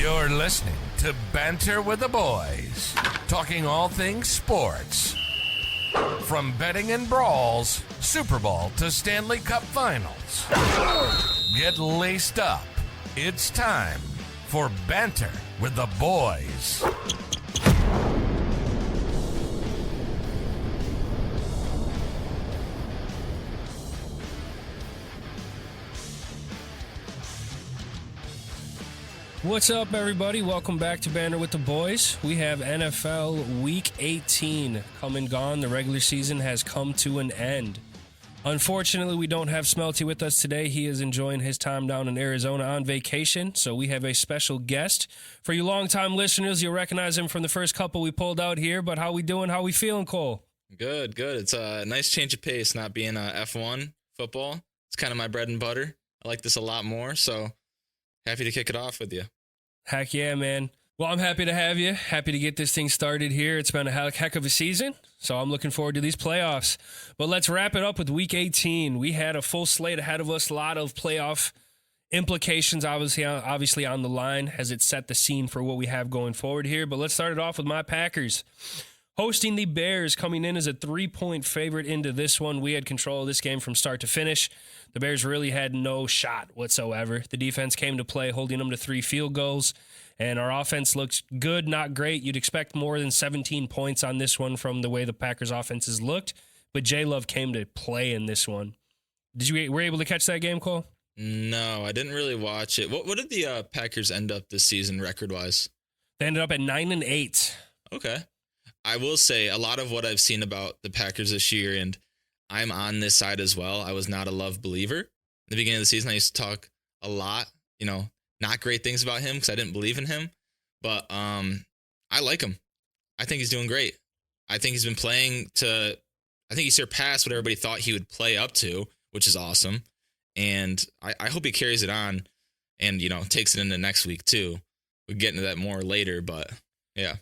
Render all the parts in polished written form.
You're listening to Banter with the Boys, talking all things sports. From betting and brawls, Super Bowl to Stanley Cup Finals. Get laced up. It's time for Banter with the Boys. What's up, everybody? Welcome back to Banter with the Boys. We have NFL Week 18 come and gone. The regular season has come to an end. Unfortunately, we don't have Smeltzy with us today. He is enjoying his time down in Arizona on vacation, so we have a special guest. For you longtime listeners, you'll recognize him from the first couple we pulled out here, but how we doing? How we feeling, Cole? Good. It's a nice change of pace, not being F1 football. It's kind of my bread and butter. I like this a lot more, so happy to kick it off with you. Heck yeah, man. Well, I'm happy to have you. Happy to get this thing started here. It's been a heck of a season, so I'm looking forward to these playoffs. But let's wrap it up with Week 18. We had a full slate ahead of us, a lot of playoff implications obviously on the line as it set the scene for what we have going forward here. But let's start it off with my Packers. Hosting the Bears, coming in as a 3-point favorite into this one. We had control of this game from start to finish. The Bears really had no shot whatsoever. The defense came to play, holding them to 3 field goals, and our offense looked good, not great. You'd expect more than 17 points on this one from the way the Packers' offenses looked, but J-Love came to play in this one. Were you able to catch that game, Cole? No, I didn't really watch it. What did the Packers end up this season record-wise? They ended up at 9-8. Okay. I will say a lot of what I've seen about the Packers this year, and I'm on this side as well. I was not a Love believer. In the beginning of the season, I used to talk a lot, not great things about him because I didn't believe in him. But I like him. I think he's doing great. I think he's been playing I think he surpassed what everybody thought he would play up to, which is awesome. And I hope he carries it on and, takes it into next week too. We'll get into that more later, but yeah.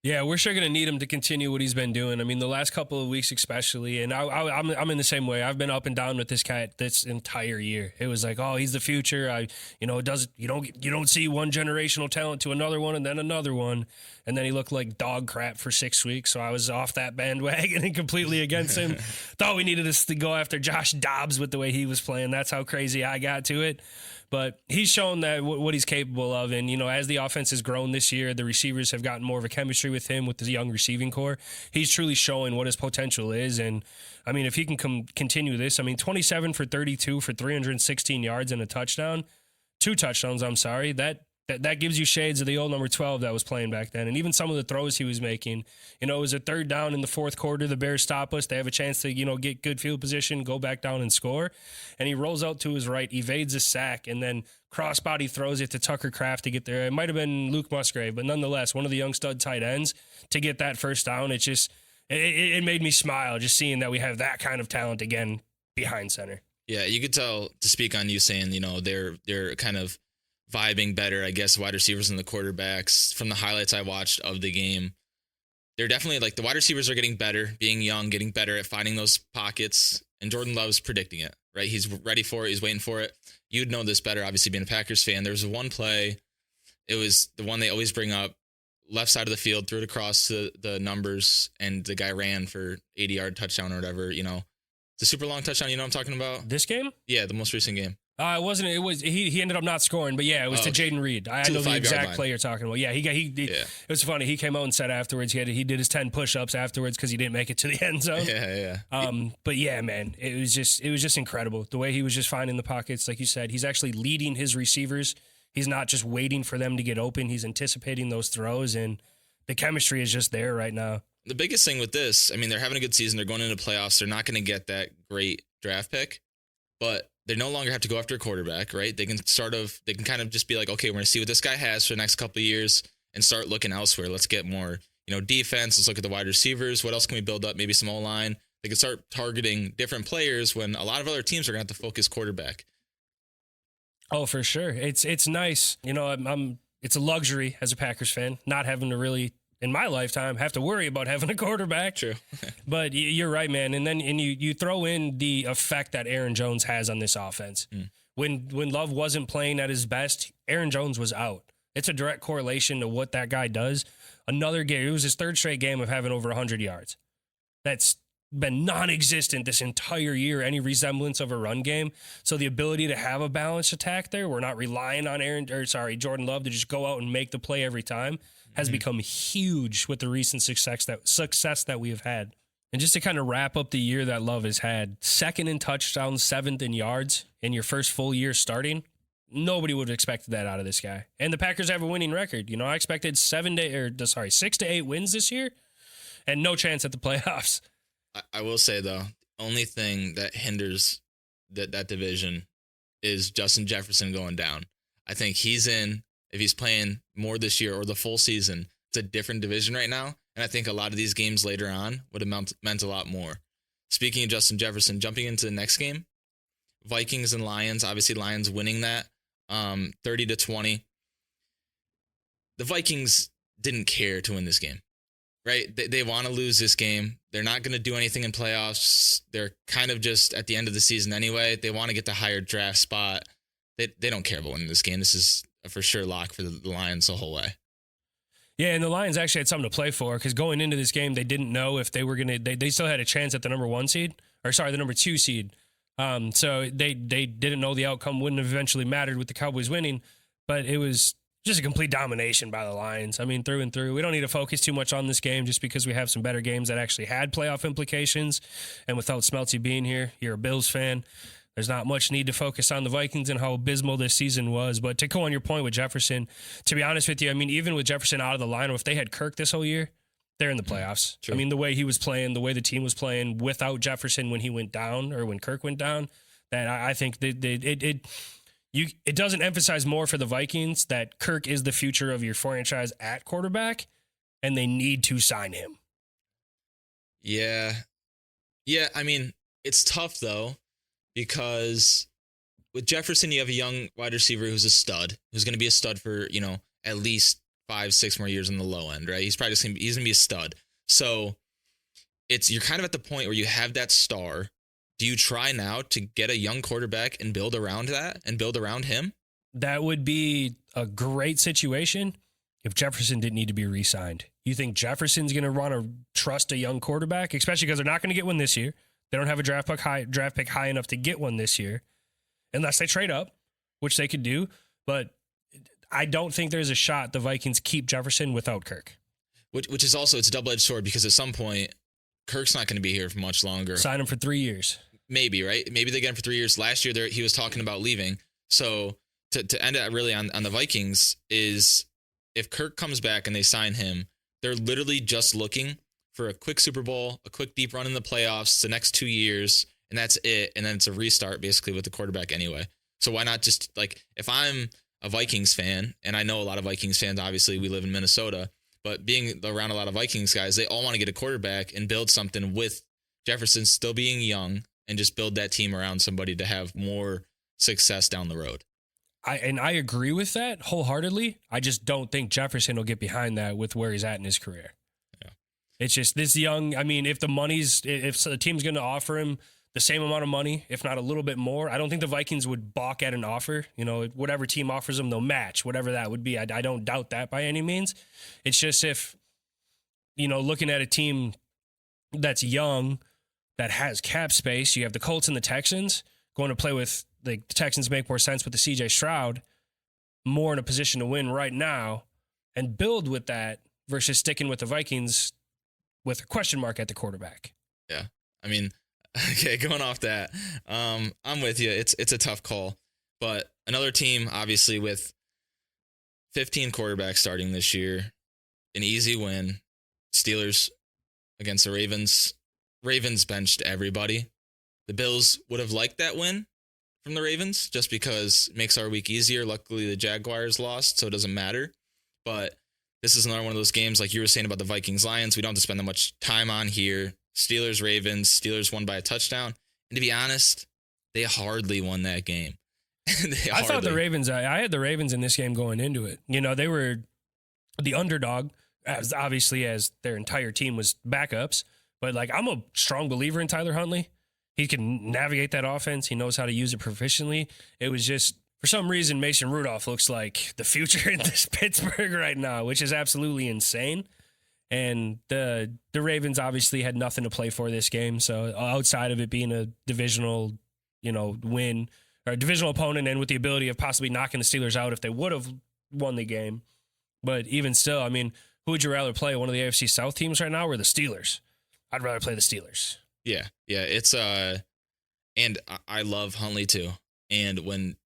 Yeah, we're sure going to need him to continue what he's been doing. I mean, the last couple of weeks especially, and I'm in the same way. I've been up and down with this cat this entire year. It was like, oh, he's the future. You don't see one generational talent to another one and then another one, and then he looked like dog crap for 6 weeks. So I was off that bandwagon and completely against him. Thought we needed us to go after Josh Dobbs with the way he was playing. That's how crazy I got to it. But he's shown that what he's capable of. And, as the offense has grown this year, the receivers have gotten more of a chemistry with him with the young receiving core. He's truly showing what his potential is. And, I mean, if he can continue this, 27 for 32 for 316 yards and a touchdown, 2 touchdowns, that gives you shades of the old number 12 that was playing back then. And even some of the throws he was making, it was a 3rd down in the 4th quarter. The Bears stop us. They have a chance to, get good field position, go back down and score. And he rolls out to his right, evades a sack, and then crossbody throws it to Tucker Kraft to get there. It might have been Luke Musgrave, but nonetheless, one of the young stud tight ends to get that first down. It made me smile just seeing that we have that kind of talent again behind center. Yeah, you could tell, to speak on you saying, they're kind of vibing better, I guess, wide receivers and the quarterbacks. From the highlights I watched of the game, they're definitely the wide receivers are getting better, being young, getting better at finding those pockets. And Jordan Love's predicting it, right? He's ready for it. He's waiting for it. You'd know this better, obviously, being a Packers fan. There was one play. It was the one they always bring up. Left side of the field, threw it across to the numbers, and the guy ran for 80-yard touchdown or whatever, It's a super long touchdown, you know what I'm talking about? This game? Yeah, the most recent game. It wasn't. It was he ended up not scoring, but yeah, it was to Jaden Reed. I know the exact play you're talking about. Yeah, It was funny. He came out and said afterwards he did his 10 push-ups afterwards because he didn't make it to the end zone. Yeah. But yeah, man, it was just incredible the way he was just finding the pockets. Like you said, he's actually leading his receivers. He's not just waiting for them to get open. He's anticipating those throws, and the chemistry is just there right now. The biggest thing with this, they're having a good season. They're going into playoffs. They're not going to get that great draft pick, but they no longer have to go after a quarterback, right? They can kind of just be like, okay, we're going to see what this guy has for the next couple of years and start looking elsewhere. Let's get more, defense. Let's look at the wide receivers. What else can we build up? Maybe some O-line. They can start targeting different players when a lot of other teams are going to have to focus quarterback. Oh, for sure. It's nice. It's a luxury as a Packers fan, not having to really, in my lifetime, have to worry about having a quarterback. True. But you're right, man. And then you throw in the effect that Aaron Jones has on this offense. When Love wasn't playing at his best, Aaron Jones was out. It's a direct correlation to what that guy does. Another game, it was his third straight game of having over 100 yards. That's been non-existent this entire year, any resemblance of a run game. So the ability to have a balanced attack there, we're not relying on Jordan Love to just go out and make the play every time, has become huge with the recent success that we have had. And just to kind of wrap up the year that Love has had, second in touchdowns, seventh in yards in your first full year starting. Nobody would have expected that out of this guy. And the Packers have a winning record. You know, I expected 6 to 8 wins this year and no chance at the playoffs. I will say, though, only thing that hinders that division is Justin Jefferson going down. I think he's in, if he's playing more this year or the full season, it's a different division right now. And I think a lot of these games later on would have meant a lot more. Speaking of Justin Jefferson, jumping into the next game, Vikings and Lions, obviously Lions winning that 30-20. The Vikings didn't care to win this game, right? They want to lose this game. They're not going to do anything in playoffs. They're kind of just at the end of the season anyway. They want to get the higher draft spot. They don't care about winning this game. This is a for sure lock for the Lions the whole way. Yeah, and the Lions actually had something to play for because going into this game, they didn't know if they were going to. They still had a chance at the number 2 seed. So they didn't know the outcome wouldn't have eventually mattered with the Cowboys winning, but it was just a complete domination by the Lions. I mean, through and through. We don't need to focus too much on this game just because we have some better games that actually had playoff implications. And without Smeltzy being here, you're a Bills fan. There's not much need to focus on the Vikings and how abysmal this season was. But to go on your point with Jefferson, to be honest with you, I mean, even with Jefferson out of the lineup, if they had Kirk this whole year, they're in the playoffs. True. I mean, the way he was playing, the way the team was playing without Jefferson when he went down or when Kirk went down, that I think it doesn't emphasize more for the Vikings that Kirk is the future of your franchise at quarterback, and they need to sign him. Yeah. I mean, it's tough though, because with Jefferson, you have a young wide receiver who's a stud, who's going to be a stud for, at least 5-6 more years on the low end, right? He's probably he's going to be a stud. So you're kind of at the point where you have that star. Do you try now to get a young quarterback and build around that and build around him? That would be a great situation if Jefferson didn't need to be re-signed. You think Jefferson's going to want to trust a young quarterback, especially because they're not going to get one this year. They don't have a draft pick high enough to get one this year, unless they trade up, which they could do. But I don't think there's a shot the Vikings keep Jefferson without Kirk. Which is also, it's a double-edged sword because at some point, Kirk's not going to be here for much longer. Sign him for 3 years. Maybe, right? Maybe they get him for 3 years. Last year, he was talking about leaving. So to end it really on the Vikings is if Kirk comes back and they sign him, they're literally just looking for a quick Super Bowl, a quick deep run in the playoffs the next 2 years, and that's it. And then it's a restart basically with the quarterback anyway. So why not just, like, if I'm a Vikings fan, and I know a lot of Vikings fans, obviously we live in Minnesota, but being around a lot of Vikings guys, they all want to get a quarterback and build something with Jefferson still being young and just build that team around somebody to have more success down the road. I agree with that wholeheartedly. I just don't think Jefferson will get behind that with where he's at in his career. Yeah. It's just this young. I mean, if the team's going to offer him the same amount of money, if not a little bit more, I don't think the Vikings would balk at an offer. Whatever team offers them, they'll match, whatever that would be. I don't doubt that by any means. It's just if, looking at a team that's young, that has cap space, you have the Colts and the Texans going to play with, the Texans make more sense with the CJ Stroud, more in a position to win right now and build with that versus sticking with the Vikings with a question mark at the quarterback. Yeah. I mean, okay, going off that, I'm with you. It's a tough call, but another team, obviously, with 15 quarterbacks starting this year, an easy win. Steelers against the Ravens. Ravens benched everybody. The Bills would have liked that win from the Ravens just because it makes our week easier. Luckily, the Jaguars lost, so it doesn't matter. But this is another one of those games, like you were saying about the Vikings-Lions, we don't have to spend that much time on here. Steelers-Ravens. Steelers won by a touchdown. And to be honest, they hardly won that game. I thought the Ravens, I had the Ravens in this game going into it. They were the underdog, as their entire team was backups. But, I'm a strong believer in Tyler Huntley. He can navigate that offense. He knows how to use it proficiently. It was just, For some reason, Mason Rudolph looks like the future in this Pittsburgh right now, which is absolutely insane. And the Ravens obviously had nothing to play for this game. So outside of it being a divisional, win or a divisional opponent, and with the ability of possibly knocking the Steelers out if they would have won the game. But even still, I mean, who would you rather play? One of the AFC South teams right now or the Steelers? I'd rather play the Steelers. Yeah. It's and I love Huntley too. And when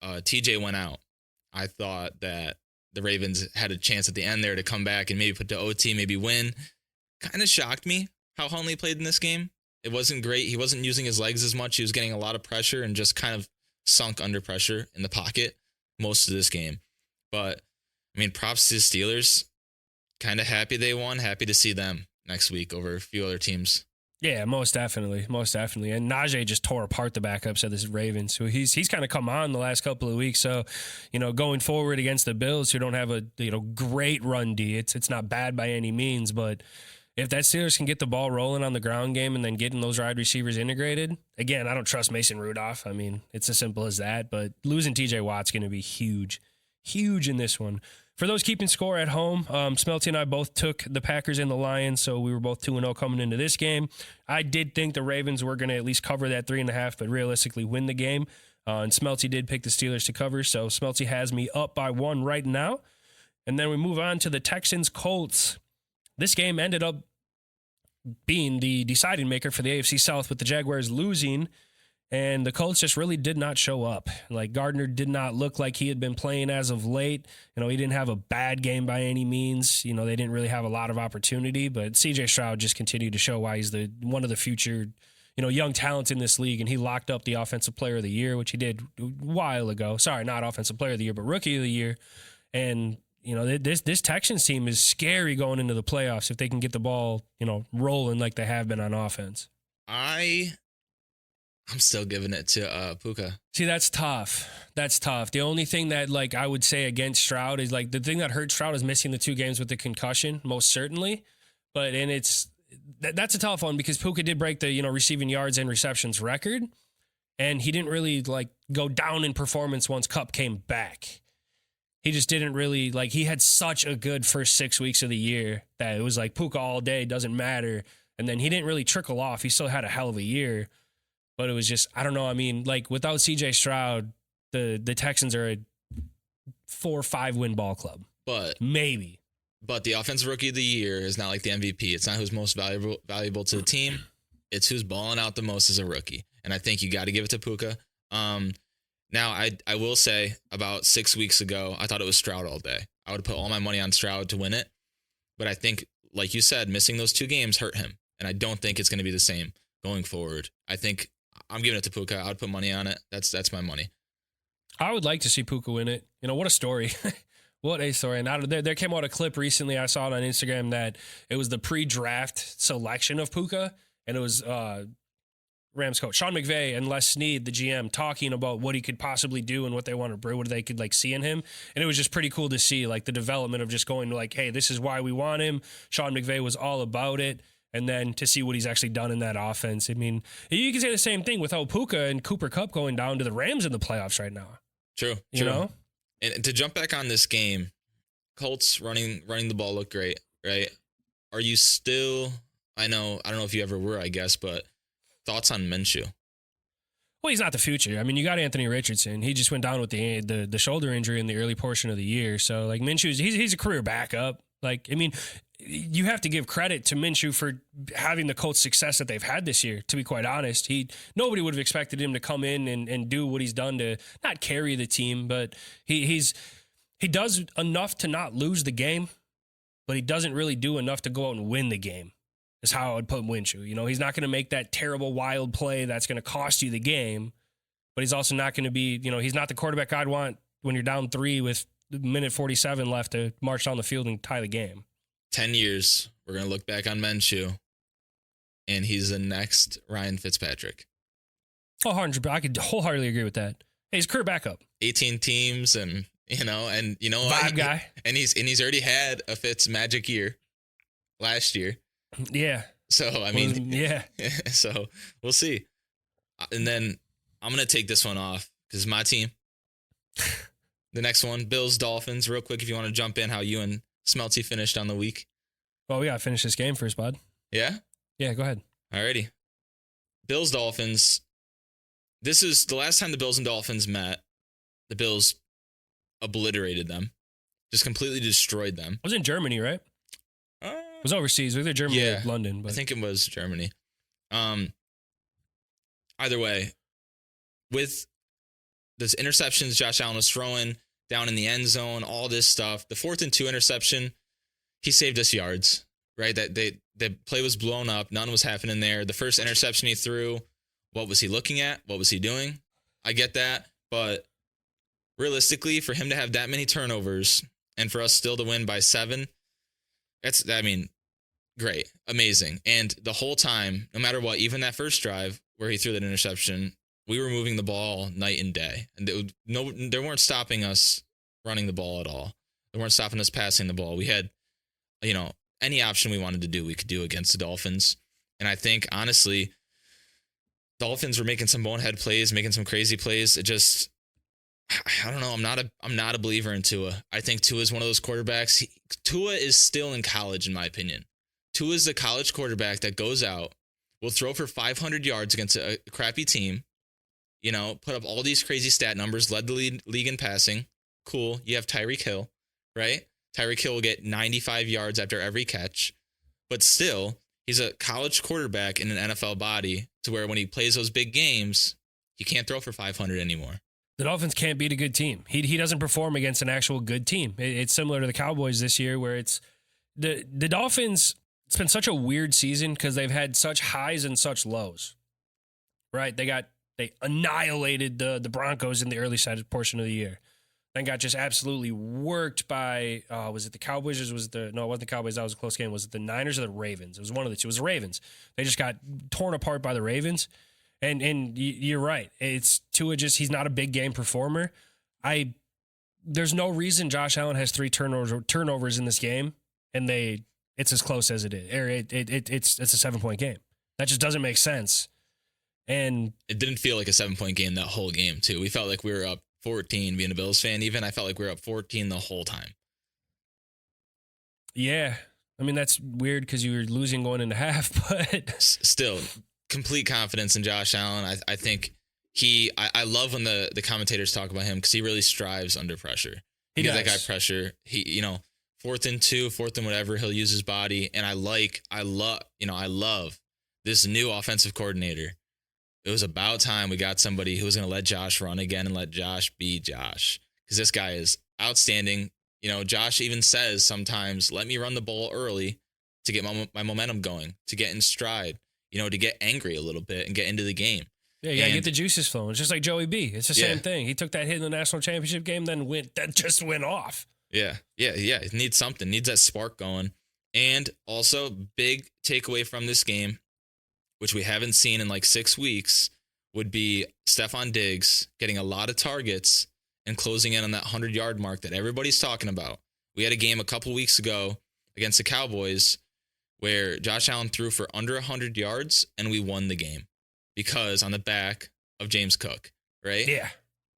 TJ went out, I thought that the Ravens had a chance at the end there to come back and maybe put to OT, maybe win. Kind of shocked me how Huntley played in this game. It wasn't great. He wasn't using his legs as much. He was getting a lot of pressure and just kind of sunk under pressure in the pocket most of this game. But, I mean, props to the Steelers. Kind of happy they won. Happy to see them next week over a few other teams. Yeah, most definitely. And Najee just tore apart the backups of this Ravens. So he's kind of come on the last couple of weeks. So, going forward against the Bills, who don't have a great run D, it's not bad by any means. But if that Steelers can get the ball rolling on the ground game and then getting those wide receivers integrated, again, I don't trust Mason Rudolph. I mean, it's as simple as that. But losing TJ Watt's going to be huge in this one. For those keeping score at home, Smeltzy and I both took the Packers and the Lions, so we were both 2-0 coming into this game. I did think the Ravens were going to at least cover that 3.5, but realistically win the game. And Smeltzy did pick the Steelers to cover, so Smeltzy has me up by 1 right now. And then we move on to the Texans-Colts. This game ended up being the deciding maker for the AFC South, with the Jaguars losing. And the Colts just really did not show up. Like, Gardner did not look like he had been playing as of late. He didn't have a bad game by any means. They didn't really have a lot of opportunity, but CJ Stroud just continued to show why he's one of the future, young talents in this league. And he locked up the Offensive Player of the Year, which he did a while ago. Sorry, not Offensive Player of the Year, but Rookie of the Year. And, this Texans team is scary going into the playoffs if they can get the ball, rolling like they have been on offense. I'm still giving it to Puka. See, that's tough. The only thing that, I would say against Stroud is, the thing that hurt Stroud is missing the 2 games with the concussion, most certainly. That's a tough one because Puka did break the, receiving yards and receptions record, and he didn't really, go down in performance once Kupp came back. He just didn't really, he had such a good first 6 weeks of the year that it was Puka all day, doesn't matter. And then he didn't really trickle off. He still had a hell of a year. But it was just, I don't know. I mean, without CJ Stroud, the Texans are a 4 or 5 win ball club. But maybe. But the Offensive Rookie of the Year is not like the MVP. It's not who's most valuable to the team. It's who's balling out the most as a rookie. And I think you got to give it to Puka. Now, I will say about 6 weeks ago, I thought it was Stroud all day. I would put all my money on Stroud to win it. But I think, like you said, missing those 2 games hurt him. And I don't think it's going to be the same going forward. I think I'm giving it to Puka. I would put money on it. That's my money. I would like to see Puka win it. What a story. What a story. And there came out a clip recently. I saw it on Instagram that it was the pre-draft selection of Puka. And it was Rams coach Sean McVay and Les Snead, the GM, talking about what he could possibly do and what they want to bring, what they could see in him. And it was just pretty cool to see the development of just going to hey, this is why we want him. Sean McVay was all about it. And then to see what he's actually done in that offense. I mean, you can say the same thing without Puka and Cooper Kupp going down to the Rams in the playoffs right now. True. And to jump back on this game, Colts running the ball looked great, right? Are you still, I don't know if you ever were, I guess, but thoughts on Minshew? Well, he's not the future. I mean, you got Anthony Richardson. He just went down with the shoulder injury in the early portion of the year. So, Minshew, he's a career backup. You have to give credit to Minshew for having the Colts' success that they've had this year, to be quite honest. Nobody would have expected him to come in and do what he's done to not carry the team, but he does enough to not lose the game, but he doesn't really do enough to go out and win the game, is how I would put Minshew. He's not going to make that terrible wild play that's going to cost you the game, but he's also not going to be, he's not the quarterback I'd want when you're down 3 with minute 47 left to march down the field and tie the game. 10 years, we're going to look back on Minshew, and he's the next Ryan Fitzpatrick. Oh, 100%. I could wholeheartedly agree with that. Hey, he's a career backup. 18 teams, and vibe guy. And he's already had a Fitz magic year last year. Yeah. So, I mean, yeah. So we'll see. And then I'm going to take this one off because my team, The next one, Bills Dolphins. Real quick, if you want to jump in, how you and Smeltzy finished on the week. Well, we got to finish this game first, bud. Yeah? Yeah, go ahead. Alrighty. Bills Dolphins. This is the last time the Bills and Dolphins met. The Bills obliterated them. Just completely destroyed them. It was in Germany, right? It was overseas. It was either Germany or London. But. I think it was Germany. Either way, with those interceptions Josh Allen was throwing down in the end zone, all this stuff, the 4th and 2 interception, he saved us yards, right? The play was blown up. None was happening there. The first interception he threw, what was he looking at? What was he doing? I get that. But realistically, for him to have that many turnovers and for us still to win by 7, great, amazing. And the whole time, no matter what, even that first drive where he threw that interception, we were moving the ball night and day. And they weren't stopping us running the ball at all. They weren't stopping us passing the ball. We had, any option we wanted to do, we could do against the Dolphins. And I think, honestly, Dolphins were making some bonehead plays, making some crazy plays. It just, I don't know. I'm not a believer in Tua. I think Tua is one of those quarterbacks. Tua is still in college, in my opinion. Tua is the college quarterback that goes out, will throw for 500 yards against a crappy team, put up all these crazy stat numbers, led the league in passing. Cool. You have Tyreek Hill, right? Tyreek Hill will get 95 yards after every catch, but still, he's a college quarterback in an NFL body to where when he plays those big games, he can't throw for 500 anymore. The Dolphins can't beat a good team. He doesn't perform against an actual good team. It's similar to the Cowboys this year where it's the Dolphins. It's been such a weird season because they've had such highs and such lows, right? They annihilated the Broncos in the early side portion of the year. Then got just absolutely worked by, was it the Cowboys or no, it wasn't the Cowboys. That was a close game. Was it the Niners or the Ravens? It was one of the two. It was the Ravens. They just got torn apart by the Ravens. And you're right. It's Tua he's not a big game performer. There's no reason Josh Allen has 3 turnovers in this game, and it's as close as it is. Or it's a 7-point game. That just doesn't make sense. And it didn't feel like a 7-point game that whole game, too. We felt like we were up 14, being a Bills fan even. I felt like we were up 14 the whole time. Yeah. I mean, that's weird because you were losing going into half, but still, complete confidence in Josh Allen. I think I love when the commentators talk about him because he really strives under pressure. He gives that guy pressure. He, 4th and 2, 4th and whatever, he'll use his body. And I love this new offensive coordinator. It was about time we got somebody who was going to let Josh run again and let Josh be Josh. Because this guy is outstanding. Josh even says sometimes, let me run the ball early to get my momentum going, to get in stride, to get angry a little bit and get into the game. Yeah, you got to get the juices flowing. It's just like Joey B. It's the same thing. He took that hit in the national championship game, then just went off. Yeah. It needs something. Needs that spark going. And also, big takeaway from this game, which we haven't seen in like 6 weeks, would be Stephon Diggs getting a lot of targets and closing in on that 100-yard mark that everybody's talking about. We had a game a couple weeks ago against the Cowboys where Josh Allen threw for under 100 yards and we won the game because on the back of James Cook, right? Yeah.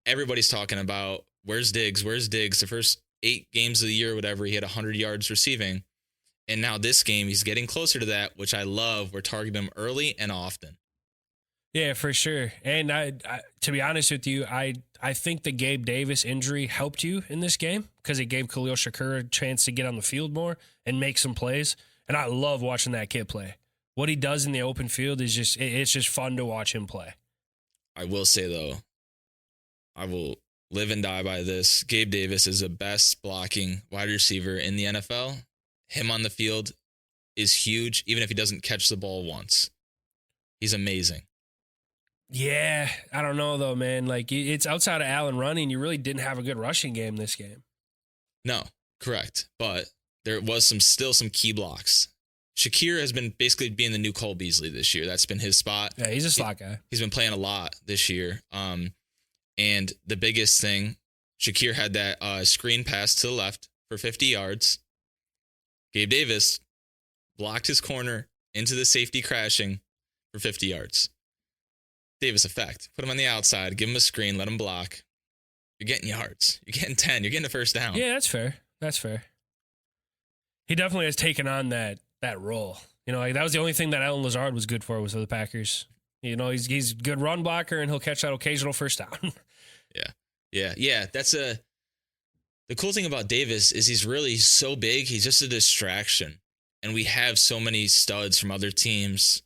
Everybody's talking about where's Diggs? The first 8 games of the year or whatever, he had 100 yards receiving. And now this game, he's getting closer to that, which I love. We're targeting him early and often. Yeah, for sure. And I to be honest with you, I think the Gabe Davis injury helped you in this game because it gave Khalil Shakir a chance to get on the field more and make some plays. And I love watching that kid play. What he does in the open field is it's just fun to watch him play. I will say, though, I will live and die by this. Gabe Davis is the best blocking wide receiver in the NFL. Him on the field is huge, even if he doesn't catch the ball once. He's amazing. Yeah, I don't know, though, man. Like, it's outside of Allen running, you really didn't have a good rushing game this game. No, correct. But there was still some key blocks. Shakir has been basically being the new Cole Beasley this year. That's been his spot. Yeah, he's a slot guy. He's been playing a lot this year. And the biggest thing, Shakir had that screen pass to the left for 50 yards. Gabe Davis blocked his corner into the safety crashing for 50 yards. Davis effect. Put him on the outside, give him a screen, let him block. You're getting yards. You're getting 10. You're getting a first down. Yeah, that's fair. That's fair. He definitely has taken on that role. Like that was the only thing that Alan Lazard was good for was for the Packers. He's a good run blocker, and he'll catch that occasional first down. Yeah. That's the cool thing about Davis is he's really so big. He's just a distraction. And we have so many studs from other teams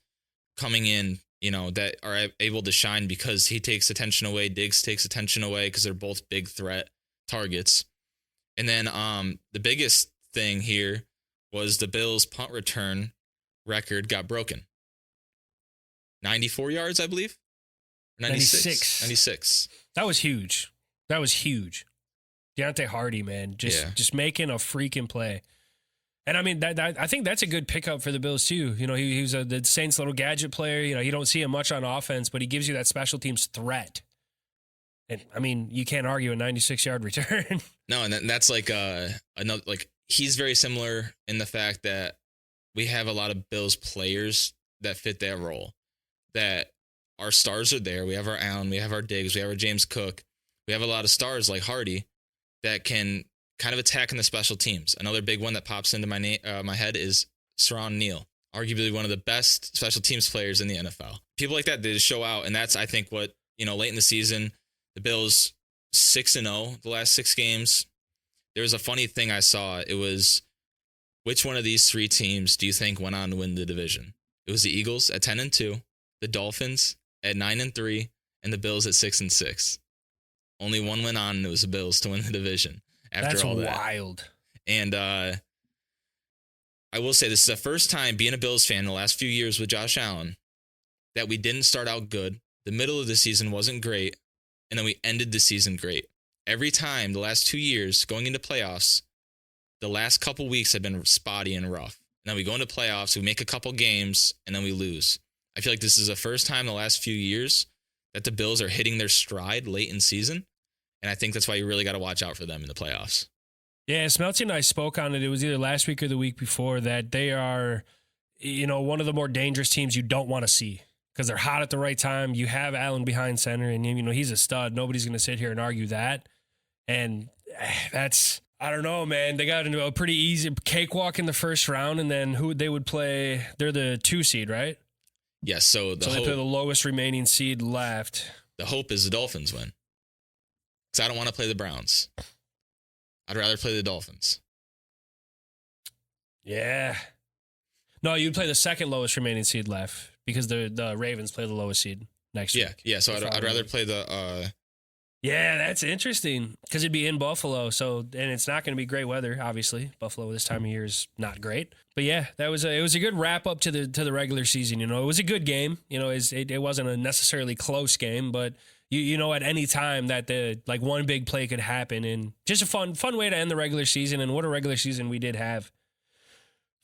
coming in, that are able to shine because he takes attention away. Diggs takes attention away because they're both big threat targets. And then the biggest thing here was the Bills' punt return record got broken. 94 yards, I believe. 96. 96. That was huge. Deontay Hardy, man, just making a freaking play. And I mean, I think that's a good pickup for the Bills too. He was the Saints' little gadget player. You don't see him much on offense, but he gives you that special teams threat. And I mean, you can't argue a 96-yard return. No, and that's like another, like, he's very similar in the fact that we have a lot of Bills players that fit that role. That our stars are there. We have our Allen, we have our Diggs, we have our James Cook. We have a lot of stars like Hardy that can kind of attack in the special teams. Another big one that pops into my head is Saron Neal, arguably one of the best special teams players in the NFL. People like that, they just show out, and that's, I think, what, late in the season, the Bills 6-0 the last 6 games. There was a funny thing I saw. It was, which one of these 3 teams do you think went on to win the division? It was the Eagles at 10-2, the Dolphins at 9-3, and the Bills at 6-6. Only one went on, and it was the Bills to win the division. After all that. That's wild. And I will say this is the first time being a Bills fan in the last few years with Josh Allen that we didn't start out good. The middle of the season wasn't great, and then we ended the season great. Every time the last 2 years going into playoffs, the last couple weeks have been spotty and rough. And then we go into playoffs, we make a couple games, and then we lose. I feel like this is the first time in the last few years that the Bills are hitting their stride late in season. And I think that's why you really got to watch out for them in the playoffs. Yeah, Smeltzy and I spoke on it. It was either last week or the week before that they are, one of the more dangerous teams you don't want to see because they're hot at the right time. You have Allen behind center, and, he's a stud. Nobody's going to sit here and argue that. And that's, I don't know, man. They got into a pretty easy cakewalk in the first round, and then who they would play, they're the 2 seed, right? Yes, so they play the lowest remaining seed left. The hope is the Dolphins win. Because I don't want to play the Browns. I'd rather play the Dolphins. Yeah. No, you'd play the second lowest remaining seed left because the Ravens play the lowest seed next week. Yeah, so I'd rather play the... Yeah, that's interesting because it'd be in Buffalo, and it's not going to be great weather, obviously. Buffalo this time of year is not great. But yeah, it was a good wrap up to the regular season. It was a good game. It wasn't a necessarily close game, but... at any time that one big play could happen, and just a fun way to end the regular season. And what a regular season we did have.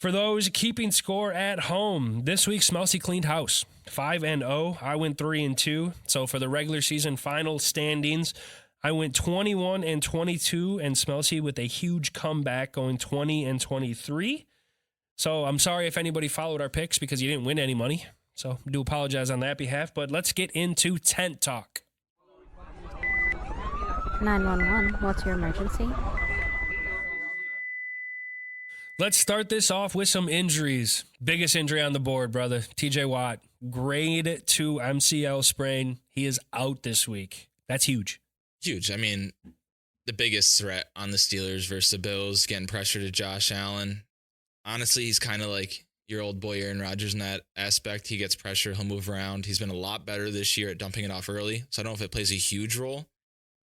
For those keeping score at home, this week Smeltzy cleaned house, 5-0. I went 3-2. So for the regular season final standings, I went 21-22, and Smeltzy with a huge comeback going 20-23. So I'm sorry if anybody followed our picks because you didn't win any money. So I do apologize on that behalf. But let's get into tent talk. 911, what's your emergency? Let's start this off with some injuries. Biggest injury on the board, brother. TJ Watt, grade 2 MCL sprain. He is out this week. That's huge. Huge. I mean, the biggest threat on the Steelers versus the Bills, getting pressure to Josh Allen. Honestly, he's kind of like your old boy Aaron Rodgers in that aspect. He gets pressure. He'll move around. He's been a lot better this year at dumping it off early. So I don't know if it plays a huge role.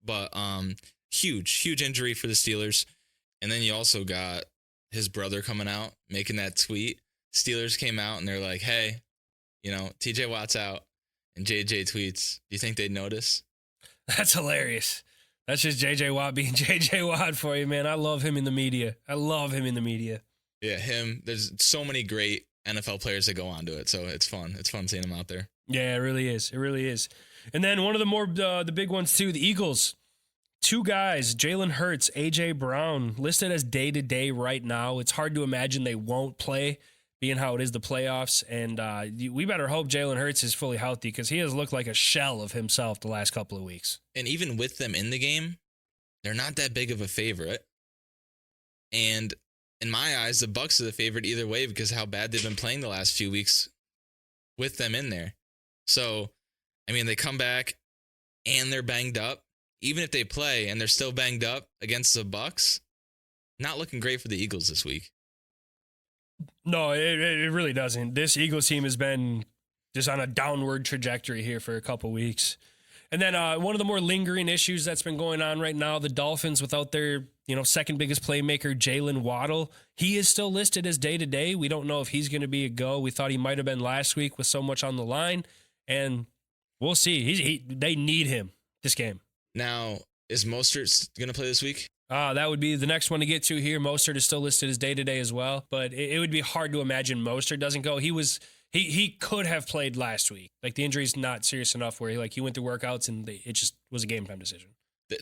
But huge injury for the Steelers. And then you also got his brother coming out, making that tweet. Steelers came out and they're like, hey, TJ Watt's out. And JJ tweets, do you think they'd notice? That's hilarious. That's just JJ Watt being JJ Watt for you, man. I love him in the media. Yeah, him. There's so many great NFL players that go on to it. So it's fun. It's fun seeing him out there. Yeah, it really is. And then one of the more the big ones too, the Eagles. 2 guys, Jalen Hurts, A.J. Brown, listed as day-to-day right now. It's hard to imagine they won't play, being how it is the playoffs. And we better hope Jalen Hurts is fully healthy because he has looked like a shell of himself the last couple of weeks. And even with them in the game, they're not that big of a favorite. And in my eyes, the Bucks are the favorite either way because how bad they've been playing the last few weeks with them in there. So, I mean, they come back and they're banged up. Even if they play and they're still banged up against the Bucks, not looking great for the Eagles this week. No, it really doesn't. This Eagles team has been just on a downward trajectory here for a couple weeks. And then one of the more lingering issues that's been going on right now, the Dolphins without their second biggest playmaker, Jalen Waddle. He is still listed as day-to-day. We don't know if he's going to be a go. We thought he might have been last week with so much on the line. And we'll see. They need him this game. Now, is Mostert going to play this week? That would be the next one to get to here. Mostert is still listed as day-to-day as well. But it would be hard to imagine Mostert doesn't go. He could have played last week. Like, the injury's not serious enough where he went through workouts and it just was a game time decision.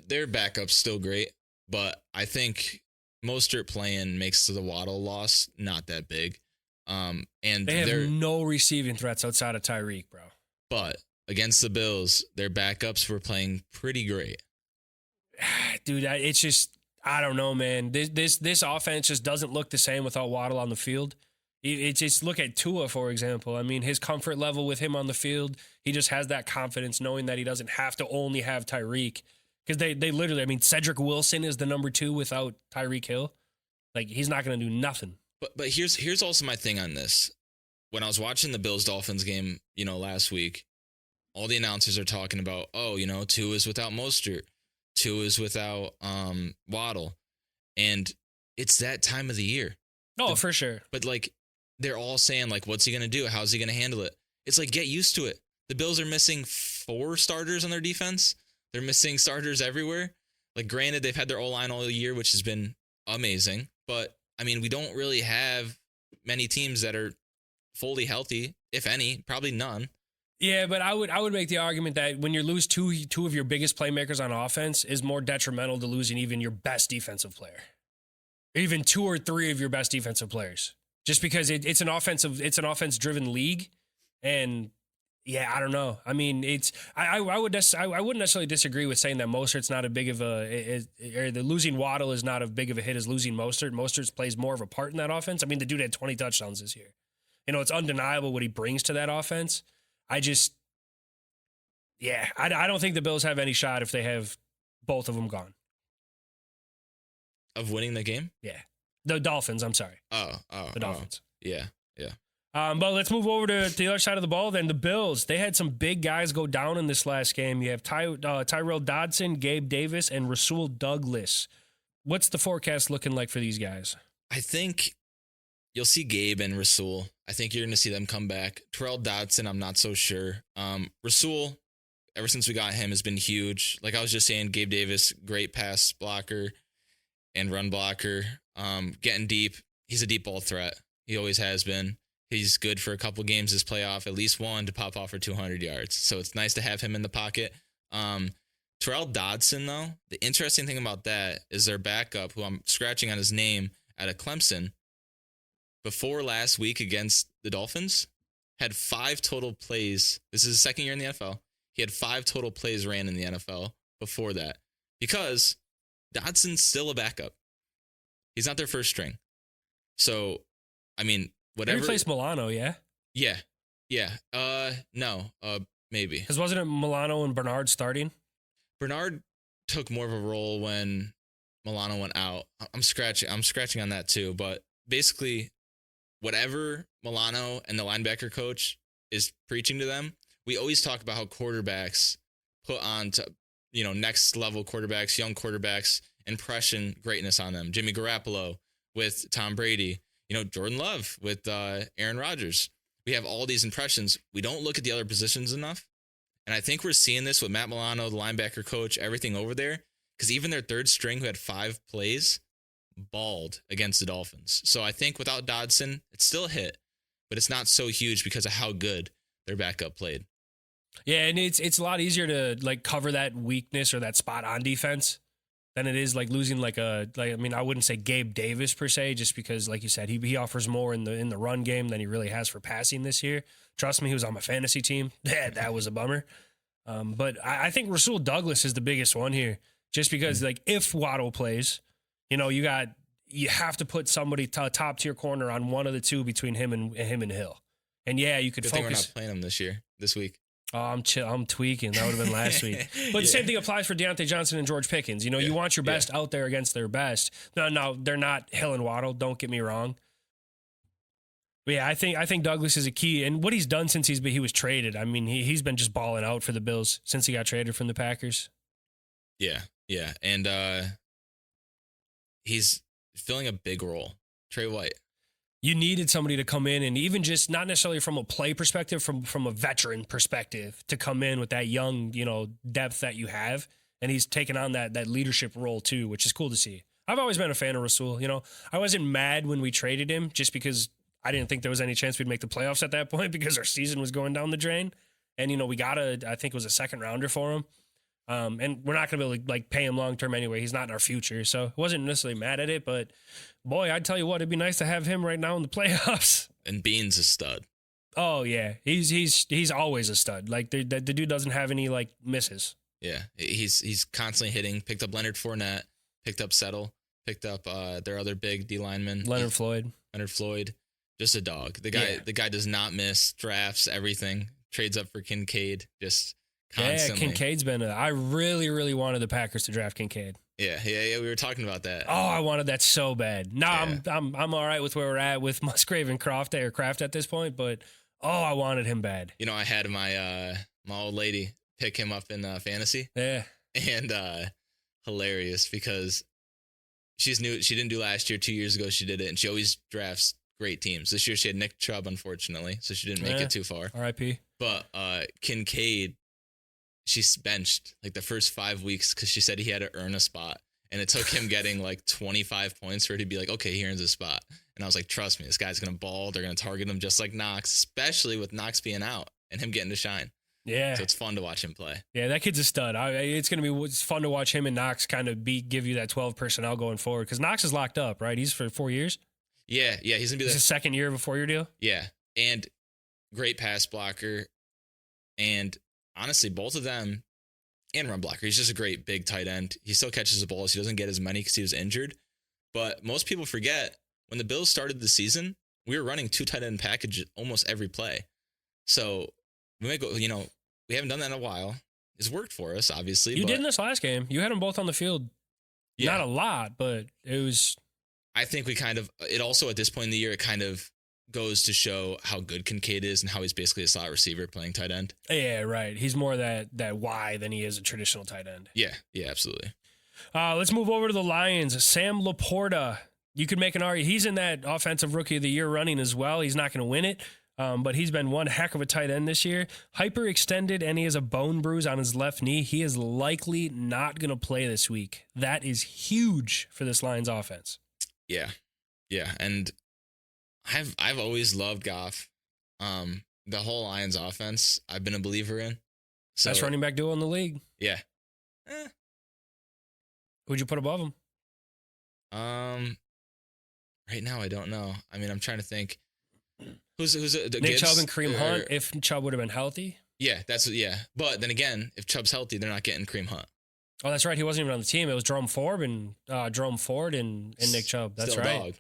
Their backup's still great, but I think Mostert playing makes the Waddle loss not that big. And they have no receiving threats outside of Tyreek, bro. But against the Bills, their backups were playing pretty great. Dude, it's just, I don't know, man. This offense just doesn't look the same without Waddle on the field. It's just, look at Tua, for example. I mean, his comfort level with him on the field, he just has that confidence knowing that he doesn't have to only have Tyreek. Because they literally, I mean, Cedric Wilson is the number 2 without Tyreek Hill. Like, he's not going to do nothing. But here's also my thing on this. When I was watching the Bills-Dolphins game, last week, all the announcers are talking about, Tua is without Mostert. Tua is without Waddle. And it's that time of the year. Oh, for sure. But, they're all saying, what's he going to do? How's he going to handle it? It's get used to it. The Bills are missing 4 starters on their defense. They're missing starters everywhere. Granted, they've had their O-line all year, which has been amazing. But, I mean, we don't really have many teams that are fully healthy, if any, probably none. Yeah, but I would make the argument that when you lose two of your biggest playmakers on offense is more detrimental to losing even your best defensive player. Even 2 or 3 of your best defensive players. Just because it's an offense-driven league, and yeah, I don't know. I mean, I wouldn't necessarily disagree with saying that Mostert's not a big of or the losing Waddle is not as big of a hit as losing Mostert. Mostert plays more of a part in that offense. I mean, the dude had 20 touchdowns this year. It's undeniable what he brings to that offense. I don't think the Bills have any shot if they have both of them gone. Of winning the game? Yeah. The Dolphins, I'm sorry. The Dolphins. Yeah. But let's move over to the other side of the ball then. The Bills, they had some big guys go down in this last game. You have Tyrell Dodson, Gabe Davis, and Rasul Douglas. What's the forecast looking like for these guys? I think you'll see Gabe and Rasul. I think you're going to see them come back. Tyrell Dodson, I'm not so sure. Rasul, ever since we got him, has been huge. Like I was just saying, Gabe Davis, great pass blocker and run blocker. Getting deep. He's a deep ball threat. He always has been. He's good for a couple games this playoff, at least one to pop off for 200 yards. So it's nice to have him in the pocket. Tyrell Dodson, though, the interesting thing about that is their backup, who I'm scratching on his name, out of Clemson, before last week against the Dolphins, had 5 total plays. This is his second year in the NFL. He had 5 total plays ran in the NFL before that because Dodson's still a backup. He's not their first string. So, I mean, whatever. He replaced Milano, yeah? Yeah. No, maybe. Because wasn't it Milano and Bernard starting? Bernard took more of a role when Milano went out. I'm scratching on that too. But basically, whatever Milano and the linebacker coach is preaching to them, we always talk about how quarterbacks put on to, next level quarterbacks, young quarterbacks, impression greatness on them. Jimmy Garoppolo with Tom Brady, Jordan Love with Aaron Rodgers. We have all these impressions. We don't look at the other positions enough. And I think we're seeing this with Matt Milano, the linebacker coach, everything over there. Because even their third string, who had 5 plays, balled against the Dolphins. So I think without Dodson, it's still a hit. But it's not so huge because of how good their backup played. Yeah, and it's a lot easier to cover that weakness or that spot on defense than it is losing I wouldn't say Gabe Davis per se, just because, like you said, he offers more in the run game than he really has for passing this year. Trust me, he was on my fantasy team. That was a bummer. But I think Rasul Douglas is the biggest one here. just because like if Waddle plays, you know, you have to put somebody top tier corner on one of the two between him and Hill. And yeah, you could Good focus. thing we're not playing him this week. Oh, I'm tweaking. That would have been last week. But the same thing applies for Deontay Johnson and George Pickens. You know, you want your best out there against their best. No, they're not Hill and Waddle. Don't get me wrong. But yeah, I think Douglas is a key. And what he's done since he was traded, I mean, he's been just balling out for the Bills since he got traded from the Packers. Yeah. And he's filling a big role. Trey White. You needed somebody to come in and even just not necessarily from a play perspective, from a veteran perspective to come in with that young, you know, depth that you have. And he's taken on that leadership role too, which is cool to see. I've always been a fan of Rasul. You know, I wasn't mad when we traded him just because I didn't think there was any chance we'd make the playoffs at that point because our season was going down the drain. And, you know, we got I think it was a second rounder for him. And we're not going to be able to like pay him long-term anyway. He's not in our future. So I wasn't necessarily mad at it, but boy, I'd tell you what, it'd be nice to have him right now in the playoffs. And Bean's a stud. Oh yeah. He's always a stud. Like the dude doesn't have any like misses. Yeah. He's constantly hitting, picked up Leonard Fournette, picked up Settle, picked up their other big D lineman. Leonard Floyd. Just a dog. The guy does not miss, drafts everything, trades up for Kincaid, just constantly. Yeah, Kincaid's been I really, really wanted the Packers to draft Kincaid. Yeah, we were talking about that. Oh, I wanted that so bad. No, I'm all right with where we're at with Musgrave and Kraft at this point, but I wanted him bad. You know, I had my old lady pick him up in fantasy. Yeah. And hilarious because she's new. She didn't do last year. 2 years ago, she did it, and she always drafts great teams. This year, she had Nick Chubb, unfortunately, so she didn't make it too far. R.I.P. But Kincaid, she's benched like the first 5 weeks because she said he had to earn a spot. And it took him getting like 25 points for her to be like, okay, he earns a spot. And I was like, trust me, this guy's going to ball. They're going to target him just like Knox, especially with Knox being out and him getting to shine. Yeah. So it's fun to watch him play. Yeah, that kid's a stud. It's fun to watch him and Knox kind of give you that 12 personnel going forward because Knox is locked up, right? He's for 4 years. Yeah. He's going to be his second year of a 4-year deal. Yeah. And great pass blocker. And honestly, both of them and run blocker. He's just a great big tight end. He still catches the balls. He doesn't get as many because he was injured. But most people forget when the Bills started the season, we were running 2 tight end package almost every play. So we might go, you know, we haven't done that in a while. It's worked for us, obviously. You did in this last game. You had them both on the field. Yeah. Not a lot, but it was. I think it also at this point in the year, it kind of goes to show how good Kincaid is and how he's basically a slot receiver playing tight end. Yeah, right. He's more that Y than he is a traditional tight end. Yeah, absolutely. Let's move over to the Lions. Sam Laporta. You could make an argument. He's in that offensive rookie of the year running as well. He's not going to win it, but he's been one heck of a tight end this year. Hyperextended, and he has a bone bruise on his left knee. He is likely not going to play this week. That is huge for this Lions offense. Yeah, and I've always loved Goff. The whole Lions offense, I've been a believer in. So, best running back duo in the league. Yeah. Who'd you put above him? Right now I don't know. I mean, I'm trying to think. Who's Nick Gibbs? Chubb and Kareem Hunt? If Chubb would have been healthy. Yeah, But then again, if Chubb's healthy, they're not getting Kareem Hunt. Oh, that's right. He wasn't even on the team. It was Jerome Ford and Nick Chubb. That's Still right. A dog.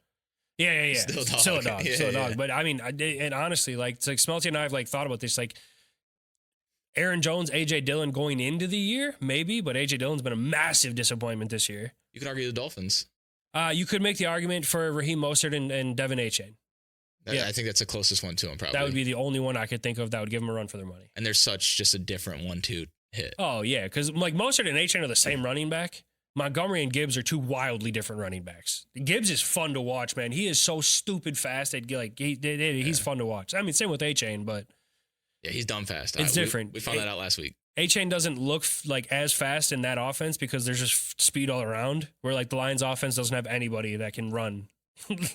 Yeah. Still a dog. Yeah. But I mean, and honestly, like, it's like Smeltzy and I have like thought about this. Like, Aaron Jones, AJ Dillon going into the year, maybe, but AJ Dillon's been a massive disappointment this year. You can argue the Dolphins. You could make the argument for Raheem Mostert and Devin Achane. I think that's the closest one to him, probably. That would be the only one I could think of that would give him a run for their money. And they're such just a different 1-2 hit. Oh, yeah, because like Mostert and Achane are the same running back. Montgomery and Gibbs are two wildly different running backs. Gibbs is fun to watch, man. He is so stupid fast that he's fun to watch. I mean, same with Achane, but yeah, he's dumb fast. It's different. We found that out last week. Achane doesn't look like as fast in that offense because there's just speed all around. Where like the Lions offense doesn't have anybody that can run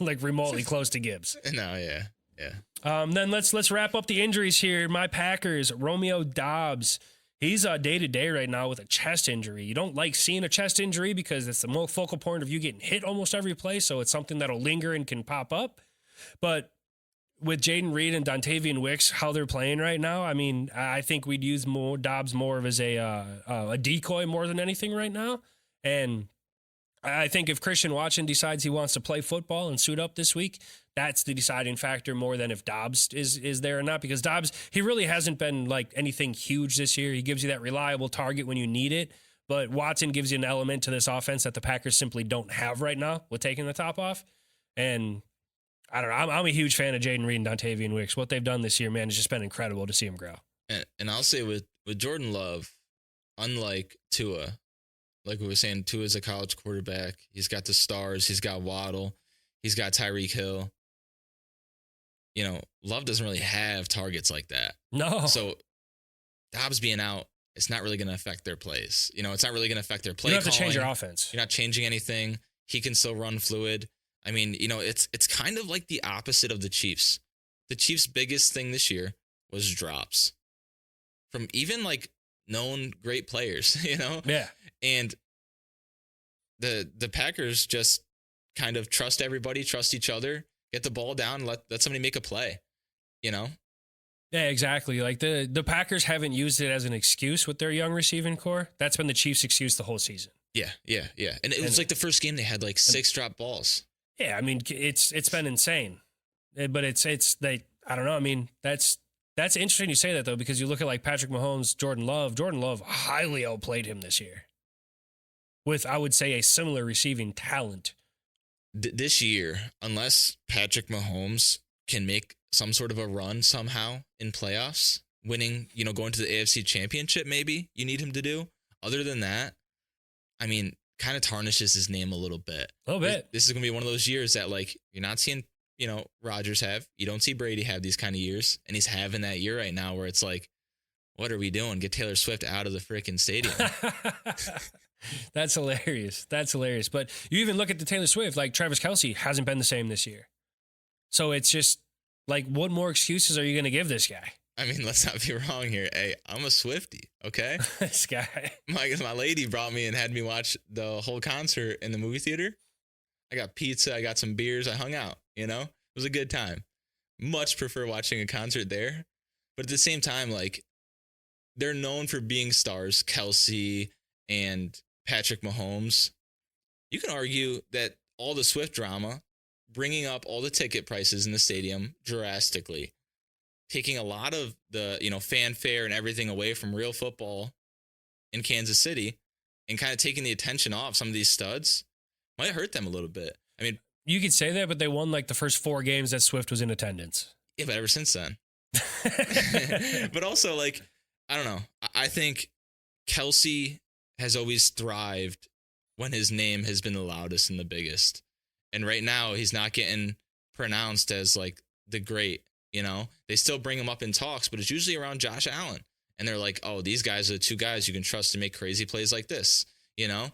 like remotely close to Gibbs. No, yeah. Then let's wrap up the injuries here. My Packers, Romeo Doubs. He's day-to-day right now with a chest injury. You don't like seeing a chest injury because it's the focal point of you getting hit almost every play, so it's something that'll linger and can pop up. But with Jaden Reed and Dontavian Wicks, how they're playing right now, I mean, I think we'd use Dobbs more of as a decoy more than anything right now. And I think if Christian Watson decides he wants to play football and suit up this week, that's the deciding factor more than if Dobbs is there or not. Because Dobbs, he really hasn't been like anything huge this year. He gives you that reliable target when you need it. But Watson gives you an element to this offense that the Packers simply don't have right now with taking the top off. And I don't know. I'm a huge fan of Jaden Reed and Dontavian Wicks. What they've done this year, man, has just been incredible to see him grow. And I'll say with Jordan Love, unlike Tua, like we were saying, Tua's a college quarterback. He's got the stars. He's got Waddle. He's got Tyreek Hill. You know, Love doesn't really have targets like that. No. So Dobbs being out, it's not really going to affect their plays. You know, it's not really going to affect their play You don't have to change calling. your offense. You're not changing anything. He can still run fluid. I mean, you know, it's kind of like the opposite of the Chiefs. The Chiefs' biggest thing this year was drops from even like known great players, you know? Yeah. And the Packers just kind of trust everybody, trust each other, get the ball down, let somebody make a play, you know? Yeah, exactly. Like the Packers haven't used it as an excuse with their young receiving core. That's been the Chiefs' excuse the whole season. Yeah. And it was like the first game they had like 6 drop balls. Yeah, I mean it's been insane. But it's I don't know. I mean, that's interesting you say that though, because you look at like Patrick Mahomes, Jordan Love highly outplayed him this year. With, I would say, a similar receiving talent. This year, unless Patrick Mahomes can make some sort of a run somehow in playoffs, winning, you know, going to the AFC Championship, maybe you need him to do. Other than that, I mean, kind of tarnishes his name a little bit. A little bit. This is going to be one of those years that, like, you're not seeing, you know, Rodgers have. You don't see Brady have these kind of years. And he's having that year right now where it's like, what are we doing? Get Taylor Swift out of the freaking stadium. That's hilarious. But you even look at the Taylor Swift, like Travis Kelce hasn't been the same this year. So it's just like, what more excuses are you going to give this guy? I mean, let's not be wrong here. Hey, I'm a Swiftie, okay? This guy. My lady brought me and had me watch the whole concert in the movie theater. I got pizza. I got some beers. I hung out, you know? It was a good time. Much prefer watching a concert there. But at the same time, like, they're known for being stars, Kelce and Patrick Mahomes. You can argue that all the Swift drama, bringing up all the ticket prices in the stadium drastically, taking a lot of the, you know, fanfare and everything away from real football in Kansas City and kind of taking the attention off some of these studs might hurt them a little bit. I mean, You could say that, but they won like the first 4 games that Swift was in attendance. yeah, but ever since then. But also, like, I don't know. I think Kelce has always thrived when his name has been the loudest and the biggest. And right now, he's not getting pronounced as like the great, you know? They still bring him up in talks, but it's usually around Josh Allen. And they're like, oh, these guys are the 2 guys you can trust to make crazy plays like this, you know?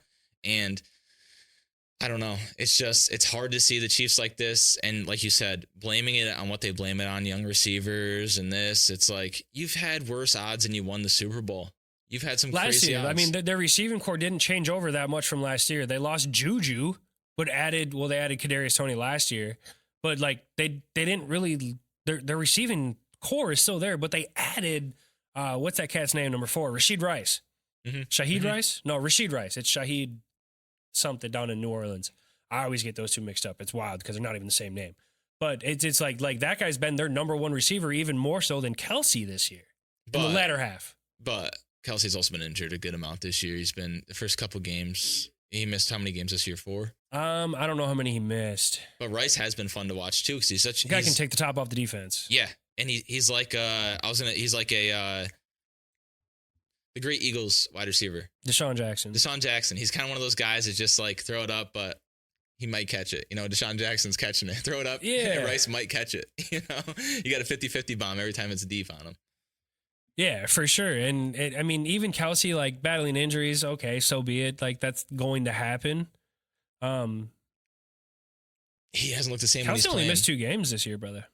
And I don't know. It's just, it's hard to see the Chiefs like this. And like you said, blaming it on what they blame it on, young receivers and this. It's like, you've had worse odds and you won the Super Bowl. You've had some last crazy year, odds. I mean, their receiving core didn't change over that much from last year. They lost Juju, but they added Kadarius Toney last year. But like they didn't really, their receiving core is still there, but they added, what's that cat's name, number 4? Rashid Rice. Mm-hmm. Shaheed Rice? No, Rashid Rice. It's Shaheed something down in New Orleans. I always get those 2 mixed up. It's wild because they're not even the same name. But it's like that guy's been their number 1 receiver, even more so than Kelce this year in the latter half. But Kelsey's also been injured a good amount this year. He's been the first couple games. He missed how many games this year? 4? I don't know how many he missed. But Rice has been fun to watch too because he's such. The guy can take the top off the defense. Yeah, and he's like he's like the great Eagles wide receiver. Deshaun Jackson. He's kind of one of those guys that just like throw it up, but he might catch it. You know, Deshaun Jackson's catching it. Throw it up. Yeah. Rice might catch it. You know, you got a 50-50 bomb every time it's deep on him. Yeah, for sure. And I mean, even Kelce, like battling injuries, okay, so be it. Like that's going to happen. He hasn't looked the same when he's Kelce only playing. missed 2 games this year, brother.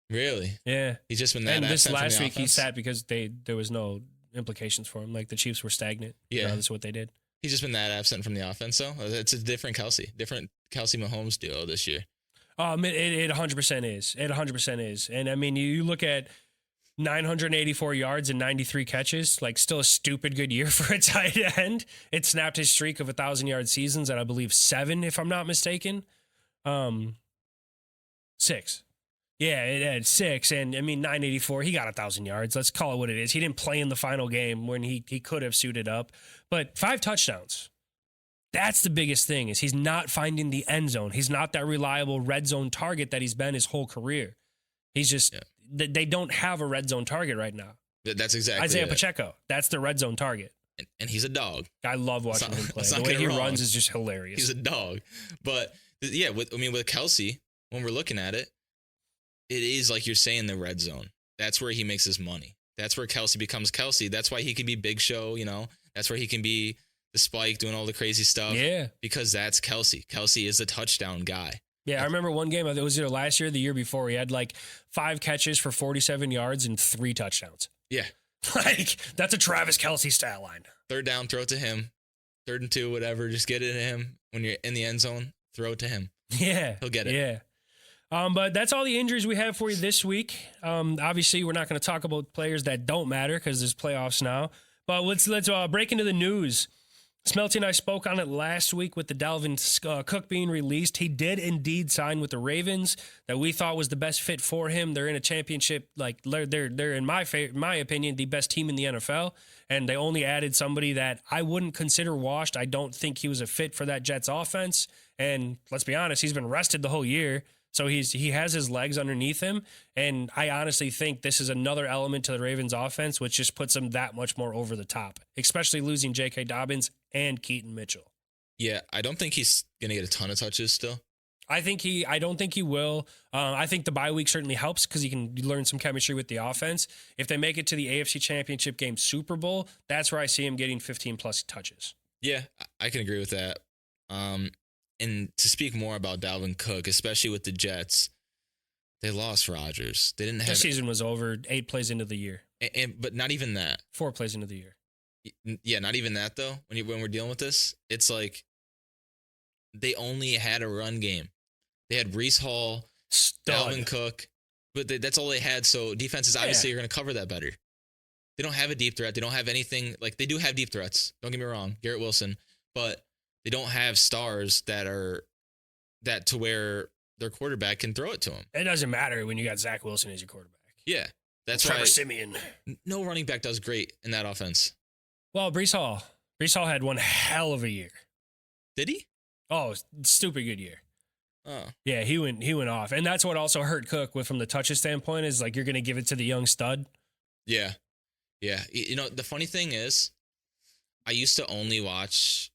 Really? Yeah. He's just been that. And this absent from last the week he offense? sat because there was no implications for him. Like the Chiefs were stagnant. Yeah. That's what they did. He's just been that absent from the offense, though. It's a different Kelce Mahomes duo this year. It 100% is. It 100% is. And I mean, you look at 984 yards and 93 catches. Like, still a stupid good year for a tight end. It snapped his streak of 1,000-yard seasons at, I believe, 7, if I'm not mistaken. 6. Yeah, it had 6, and I mean 984. He got 1,000 yards. Let's call it what it is. He didn't play in the final game when he could have suited up, but 5 touchdowns. That's the biggest thing, is he's not finding the end zone. He's not that reliable red zone target that he's been his whole career. He's just they don't have a red zone target right now. That's exactly Isaiah it. Pacheco. That's the red zone target. And he's a dog. I love watching him play. The way he runs is just hilarious. He's a dog. But yeah, with Kelsey, when we're looking at it, it is like you're saying, the red zone. That's where he makes his money. That's where Kelsey becomes Kelsey. That's why he can be Big Show, That's where he can be the Spike doing all the crazy stuff. Yeah. Because that's Kelsey. Kelsey is the touchdown guy. Yeah, I remember one game, it was either last year or the year before, he had like 5 catches for 47 yards and 3 touchdowns. Yeah. Like, that's a Travis Kelsey stat line. Third down, throw it to him. 3rd and 2, whatever. Just get it to him. When you're in the end zone, throw it to him. Yeah. He'll get it. Yeah. But that's all the injuries we have for you this week. Obviously, we're not going to talk about players that don't matter because there's playoffs now. But let's break into the news. Smeltzy and I spoke on it last week with the Dalvin Cook being released. He did indeed sign with the Ravens, that we thought was the best fit for him. They're in a championship, like they're in my opinion, the best team in the NFL, and they only added somebody that I wouldn't consider washed. I don't think he was a fit for that Jets offense. And let's be honest, he's been rested the whole year. So he has his legs underneath him, and I honestly think this is another element to the Ravens offense, which just puts them that much more over the top, especially losing J.K. Dobbins and Keaton Mitchell. Yeah, I don't think he's going to get a ton of touches still. I don't think he will. I think the bye week certainly helps because he can learn some chemistry with the offense. If they make it to the AFC Championship game Super Bowl, that's where I see him getting 15-plus touches. Yeah, I can agree with that. And to speak more about Dalvin Cook, especially with the Jets, they lost Rodgers. They didn't have. The season was over 8 plays into the year. But not even that. 4 plays into the year. Yeah, not even that though. When we're dealing with this, it's they only had a run game. They had Breece Hall, Dalvin Cook, but that's all they had. So defenses obviously are going to cover that better. They don't have a deep threat. They don't have anything. Like, they do have deep threats. Don't get me wrong, Garrett Wilson, but they don't have stars that to where their quarterback can throw it to them. It doesn't matter when you got Zach Wilson as your quarterback. Yeah, that's Trevor why Siemian. No running back does great in that offense. Well, Breece Hall had one hell of a year. Did he? Oh, stupid good year. Oh. Yeah, he went off. And that's what also hurt Cook from the touches standpoint, is like, you're going to give it to the young stud. Yeah. Yeah. The funny thing is, I used to only watch,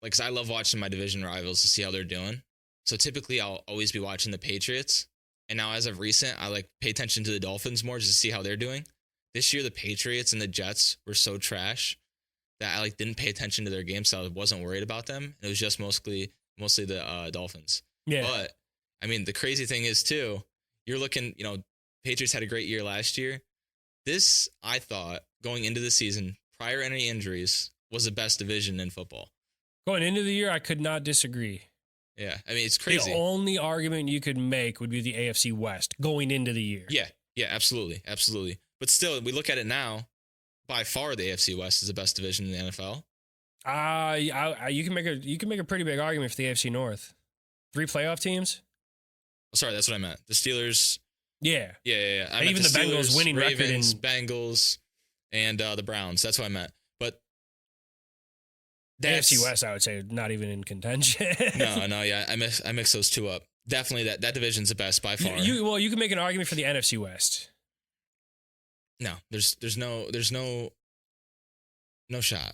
because I love watching my division rivals to see how they're doing. So typically I'll always be watching the Patriots. And now as of recent, I pay attention to the Dolphins more just to see how they're doing. This year, the Patriots and the Jets were so trash that I didn't pay attention to their game, so I wasn't worried about them. It was just mostly the Dolphins. Yeah. But I mean, the crazy thing is too, you're looking, Patriots had a great year last year. This, I thought, going into the season, prior to any injuries, was the best division in football. Going into the year, I could not disagree. Yeah, I mean, it's crazy. The only argument you could make would be the AFC West going into the year. Yeah, absolutely. But still, we look at it now, by far the AFC West is the best division in the NFL. You can make a pretty big argument for the AFC North. 3 playoff teams? Oh, sorry, that's what I meant. The Steelers. Yeah. Yeah. And even the Bengals winning Ravens, record Bengals, and the Browns. That's what I meant. But the AFC West, I would say, not even in contention. No, yeah. I mix those two up. Definitely that division's the best by far. You can make an argument for the NFC West. No, there's no shot.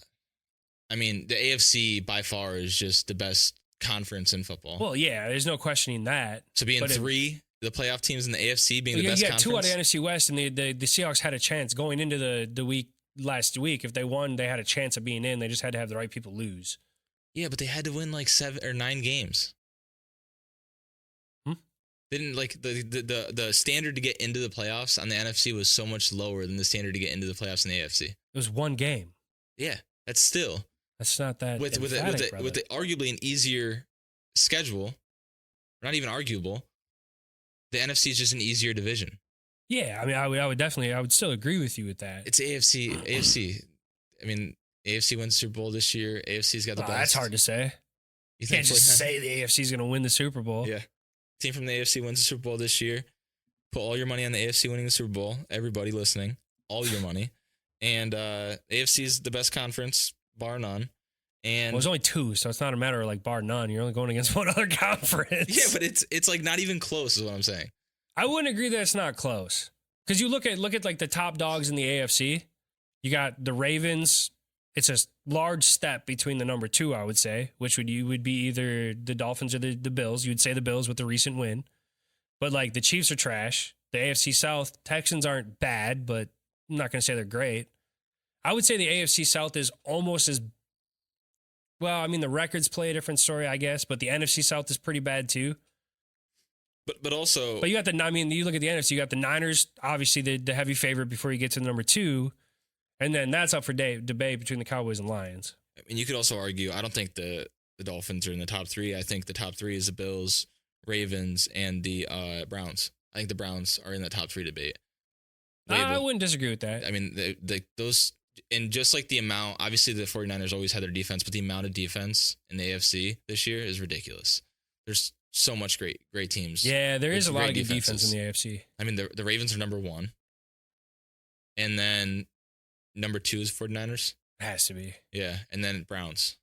I mean, the AFC by far is just the best conference in football. Well, yeah, there's no questioning that. So being the playoff teams in the AFC being the best conference. You got 2 out of NFC West, and the Seahawks had a chance going into the week last week. If they won, they had a chance of being in. They just had to have the right people lose. Yeah, but they had to win 7 or 9 games. They didn't the standard to get into the playoffs on the NFC was so much lower than the standard to get into the playoffs in the AFC. It was 1 game. Yeah, that's not that with the arguably an easier schedule, not even arguable. The NFC is just an easier division. Yeah, I mean, I would still agree with you with that. It's AFC. I mean, AFC wins Super Bowl this year. AFC's got the best. That's hard to say. You Can't just say the AFC is going to win the Super Bowl. Yeah. Team from the AFC wins the Super Bowl this year. Put all your money on the AFC winning the Super Bowl. Everybody listening, all your money. And AFC is the best conference, bar none. And there's only 2, so it's not a matter of like bar none. You're only going against one other conference. Yeah, but it's like not even close is what I'm saying. I wouldn't agree that it's not close. Because you look at like the top dogs in the AFC. You got the Ravens. It's a large step between the number 2, I would say, which would be either the Dolphins or the Bills. You would say the Bills with the recent win. But like the Chiefs are trash. The AFC South, Texans aren't bad, but I'm not going to say they're great. I would say the AFC South is almost as well. I mean, the records play a different story, I guess, but the NFC South is pretty bad too. But also, you got you look at the NFC, you got the Niners, obviously the heavy favorite before you get to the number 2, and then that's up for debate between the Cowboys and Lions. I mean, you could also argue. I don't think the Dolphins are in the top 3. I think the top 3 is the Bills, Ravens, and the Browns. I think the Browns are in the top 3 debate. I wouldn't disagree with that. I mean, those, and just like the amount, obviously the 49ers always had their defense, but the amount of defense in the AFC this year is ridiculous. There's so much great teams. Yeah, there is a lot of good defense in the AFC. I mean, the Ravens are number 1. And then number 2 is 49ers. It has to be. Yeah, and then Browns.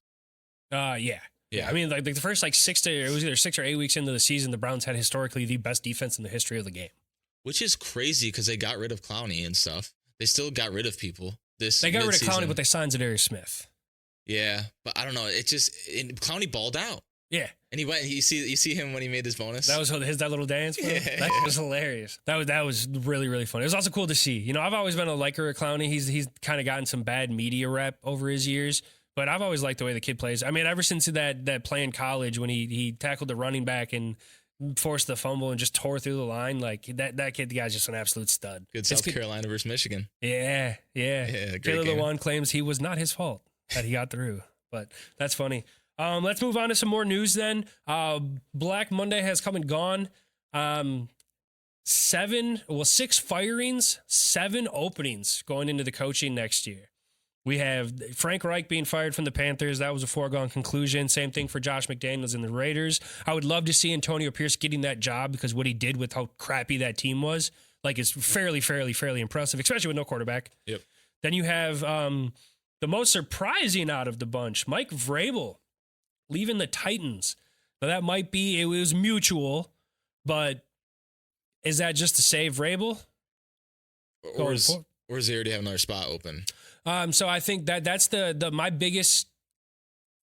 Yeah. I mean, like the first it was either 6 or 8 weeks into the season, the Browns had historically the best defense in the history of the game. Which is crazy because they got rid of Clowney and stuff. They still got rid of people. They got rid of Clowney, but they signed Zadarius Smith. Yeah, but I don't know. Clowney balled out. Yeah, and he went. You see him when he made his bonus. That was that little dance. Yeah. That was hilarious. That was really, really funny. It was also cool to see. You know, I've always been a liker of Clowney. He's kind of gotten some bad media rep over his years, but I've always liked the way the kid plays. I mean, ever since that play in college when he tackled the running back and forced the fumble and just tore through the line, like that kid, the guy's just an absolute stud. Good South Carolina versus Michigan. Yeah. Taylor Lewan claims he was not his fault that he got through, but that's funny. Let's move on to some more news then. Black Monday has come and gone. 6 firings, 7 openings going into the coaching next year. We have Frank Reich being fired from the Panthers. That was a foregone conclusion. Same thing for Josh McDaniels and the Raiders. I would love to see Antonio Pierce getting that job because what he did with how crappy that team was, like, is fairly impressive, especially with no quarterback. Yep. Then you have the most surprising out of the bunch, Mike Vrabel, leaving the Titans. Now, that might be, it was mutual, but is that just to save Vrabel? Or does he already have another spot open? So I think that's my biggest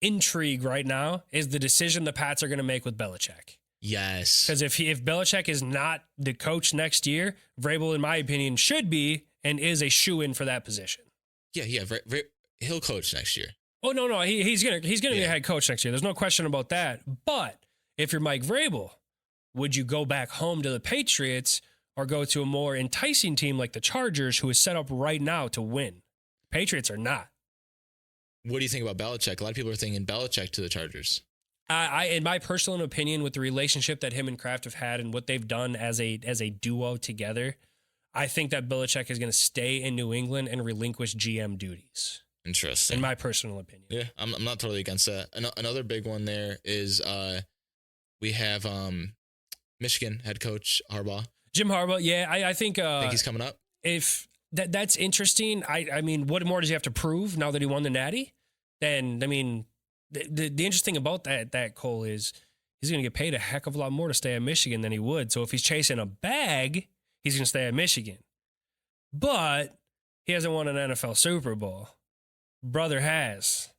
intrigue right now is the decision the Pats are going to make with Belichick. Yes. Because if Belichick is not the coach next year, Vrabel, in my opinion, should be and is a shoo-in for that position. Yeah. He'll coach next year. Oh, no. He's gonna be a head coach next year. There's no question about that. But if you're Mike Vrabel, would you go back home to the Patriots or go to a more enticing team like the Chargers, who is set up right now to win? Patriots are not. What do you think about Belichick? A lot of people are thinking Belichick to the Chargers. In my personal opinion, with the relationship that him and Kraft have had and what they've done as a duo together, I think that Belichick is going to stay in New England and relinquish GM duties. Interesting. In my personal opinion. Yeah, I'm not totally against that. Another big one there is we have Michigan head coach Harbaugh. Jim Harbaugh, yeah, I think he's coming up. If that's interesting. I mean, what more does he have to prove now that he won the Natty? Then, I mean, the interesting about that, Cole, is he's going to get paid a heck of a lot more to stay at Michigan than he would. So if he's chasing a bag, he's going to stay at Michigan. But he hasn't won an NFL Super Bowl. Brother has.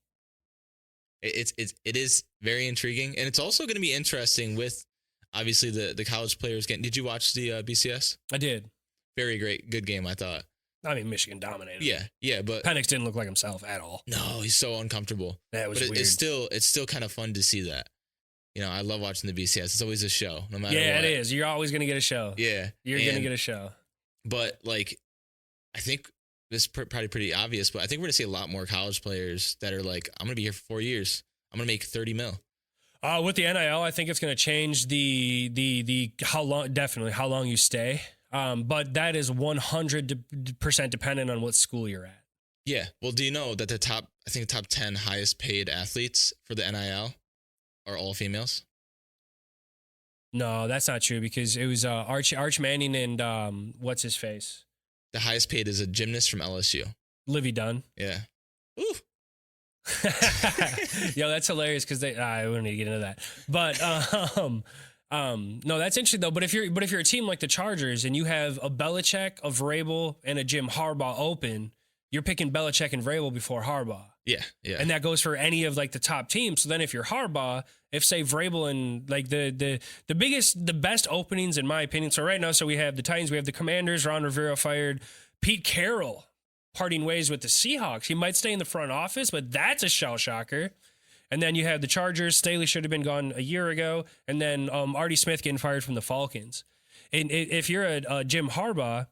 It is very intriguing, and it's also going to be interesting with obviously the college players getting. Did you watch the BCS? I did. Very good game, I thought. I mean, Michigan dominated. Yeah, but Penix didn't look like himself at all. No, he's so uncomfortable. That was weird. It's still kind of fun to see that. You know, I love watching the BCS. It's always a show, no matter what. Yeah, it is. You're always going to get a show. Yeah. You're going to get a show. But, like, I think this is probably pretty obvious, but I think we're going to see a lot more college players that are like, I'm going to be here for 4 years. I'm going to make 30 mil. With the NIL, I think it's going to change the how long you stay. But that is 100% dependent on what school you're at. Yeah. Well, do you know that the top 10 highest paid athletes for the NIL are all females? No, that's not true because it was Arch Manning and what's his face? The highest paid is a gymnast from LSU. Livy Dunn. Yeah. Ooh. Yo, that's hilarious because I wouldn't need to get into that. But no, that's interesting though. But if you're a team like the Chargers and you have a Belichick, a Vrabel, and a Jim Harbaugh open, you're picking Belichick and Vrabel before Harbaugh. Yeah, yeah. And that goes for any of like the top teams. So then if you're Harbaugh, if say Vrabel and like the best openings in my opinion. So right now, so we have the Titans, we have the Commanders, Ron Rivera fired, Pete Carroll parting ways with the Seahawks. He might stay in the front office, but that's a shell shocker. And then you have the Chargers. Staley should have been gone a year ago. And then Artie Smith getting fired from the Falcons. And if you're a Jim Harbaugh,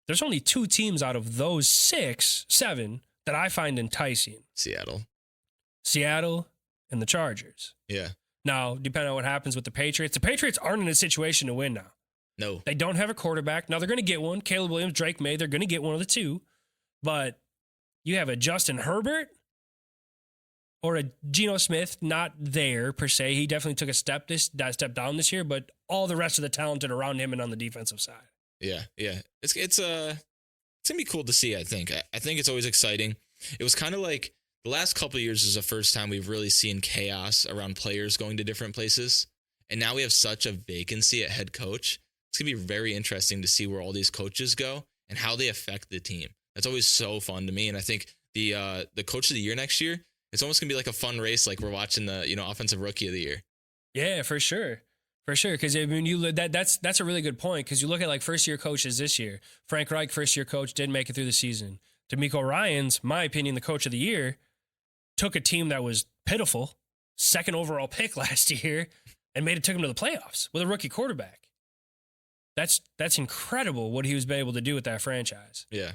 there's only 2 teams out of those 7 that I find enticing. Seattle and the Chargers. Yeah. Now, depending on what happens with the Patriots aren't in a situation to win now. No. They don't have a quarterback. Now, they're going to get one. Caleb Williams, Drake May, they're going to get one of the 2. But you have a Justin Herbert or a Geno Smith, not there per se. He definitely took a step down this year, but all the rest of the talented around him and on the defensive side. Yeah, yeah. It's gonna be cool to see. I think it's always exciting. It was kind of like the last couple of years is the first time we've really seen chaos around players going to different places, and now we have such a vacancy at head coach. It's gonna be very interesting to see where all these coaches go and how they affect the team. That's always so fun to me, and I think the coach of the year next year, it's almost gonna be like a fun race, like we're watching the offensive rookie of the year. Yeah, for sure. For sure, because I mean, that's a really good point. Because you look at like first year coaches this year. Frank Reich, first year coach, didn't make it through the season. D'Amico Ryans, my opinion, the coach of the year, took a team that was pitiful, 2nd overall pick last year, and took him to the playoffs with a rookie quarterback. That's incredible what he was able to do with that franchise. Yeah.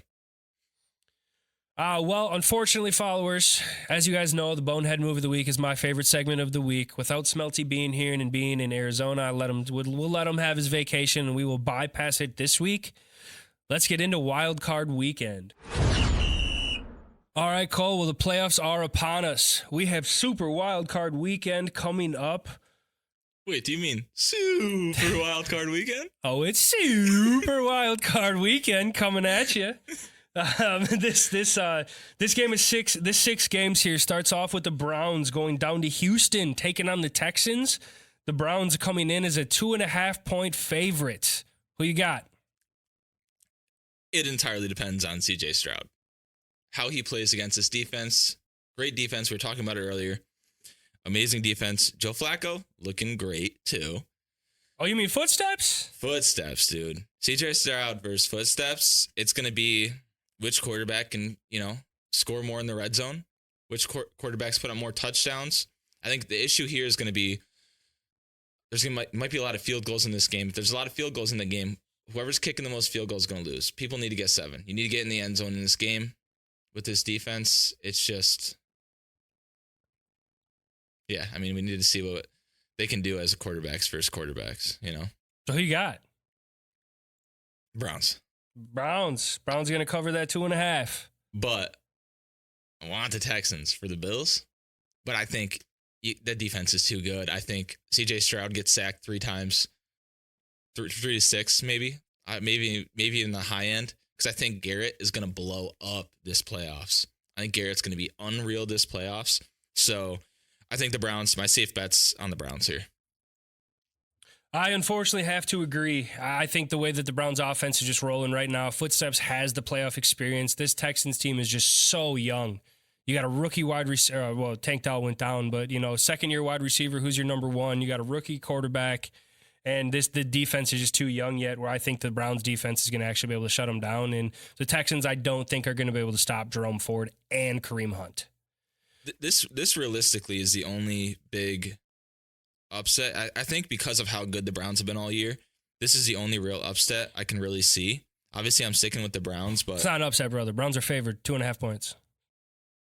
Well, unfortunately, followers, as you guys know, the Bonehead Move of the Week is my favorite segment of the week. Without Smeltzy being here and being in Arizona, we'll let him have his vacation, and we will bypass it this week. Let's get into Wild Card Weekend. All right, Cole, well, the playoffs are upon us. We have Super Wild Card Weekend coming up. Wait, do you mean Super Wild Card Weekend? Oh, it's Super Wild Card Weekend coming at you. This game is 6. This 6 games here starts off with the Browns going down to Houston, taking on the Texans. The Browns coming in as a 2.5-point favorite. Who you got? It entirely depends on CJ Stroud. How he plays against this defense. Great defense. We were talking about it earlier. Amazing defense. Joe Flacco looking great too. Oh, you mean footsteps? Footsteps, dude. CJ Stroud versus footsteps. It's going to be which quarterback can, score more in the red zone, which quarterbacks put up more touchdowns. I think the issue here is going to be might be a lot of field goals in this game. If there's a lot of field goals in the game, whoever's kicking the most field goals is going to lose. People need to get 7. You need to get in the end zone in this game. With this defense, it's just, yeah, I mean, we need to see what they can do as quarterbacks versus quarterbacks, So who you got? Browns Browns going to cover that 2.5. But I want the Texans for the Bills. But I think the defense is too good. I think CJ Stroud gets sacked 3 times, 3 to 6 maybe in the high end. Because I think Garrett is going to blow up this playoffs. I think Garrett's going to be unreal this playoffs. So I think the Browns, my safe bet's on the Browns here. I unfortunately have to agree. I think the way that the Browns offense is just rolling right now, Footsteps has the playoff experience. This Texans team is just so young. You got a rookie wide receiver. Well, Tank Dell went down, but, second-year wide receiver, who's your number 1? You got a rookie quarterback. And the defense is just too young yet, where I think the Browns defense is going to actually be able to shut them down. And the Texans, I don't think, are going to be able to stop Jerome Ford and Kareem Hunt. This realistically is the only big upset. I think because of how good the Browns have been all year, this is the only real upset I can really see. Obviously, I'm sticking with the Browns, but it's not an upset, brother. Browns are favored 2.5 points.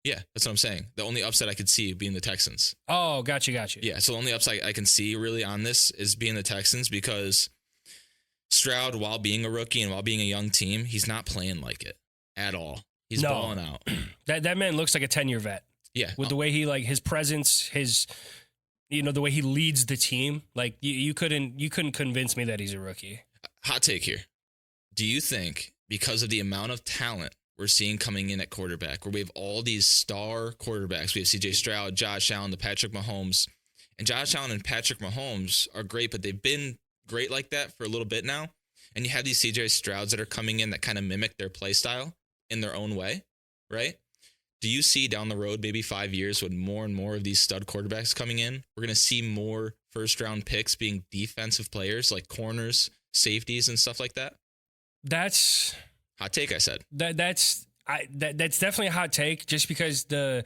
Yeah, that's what I'm saying. The only upset I could see being the Texans. Oh, got you. Yeah, so the only upside I can see really on this is being the Texans because Stroud, while being a rookie and while being a young team, he's not playing like it at all. He's balling out. That man looks like a 10-year vet. Yeah. With the way he, like, his presence, his, the way he leads the team. Like, you couldn't convince me that he's a rookie. Hot take here. Do you think because of the amount of talent we're seeing coming in at quarterback, where we have all these star quarterbacks, we have C.J. Stroud, Josh Allen, the Patrick Mahomes, and Josh Allen and Patrick Mahomes are great, but they've been great like that for a little bit now. And you have these C.J. Strouds that are coming in that kind of mimic their play style in their own way, right? Do you see down the road, maybe 5 years, with more and more of these stud quarterbacks coming in, we're going to see more first-round picks being defensive players like corners, safeties, and stuff like that? That's hot take. I said that's definitely a hot take. Just because the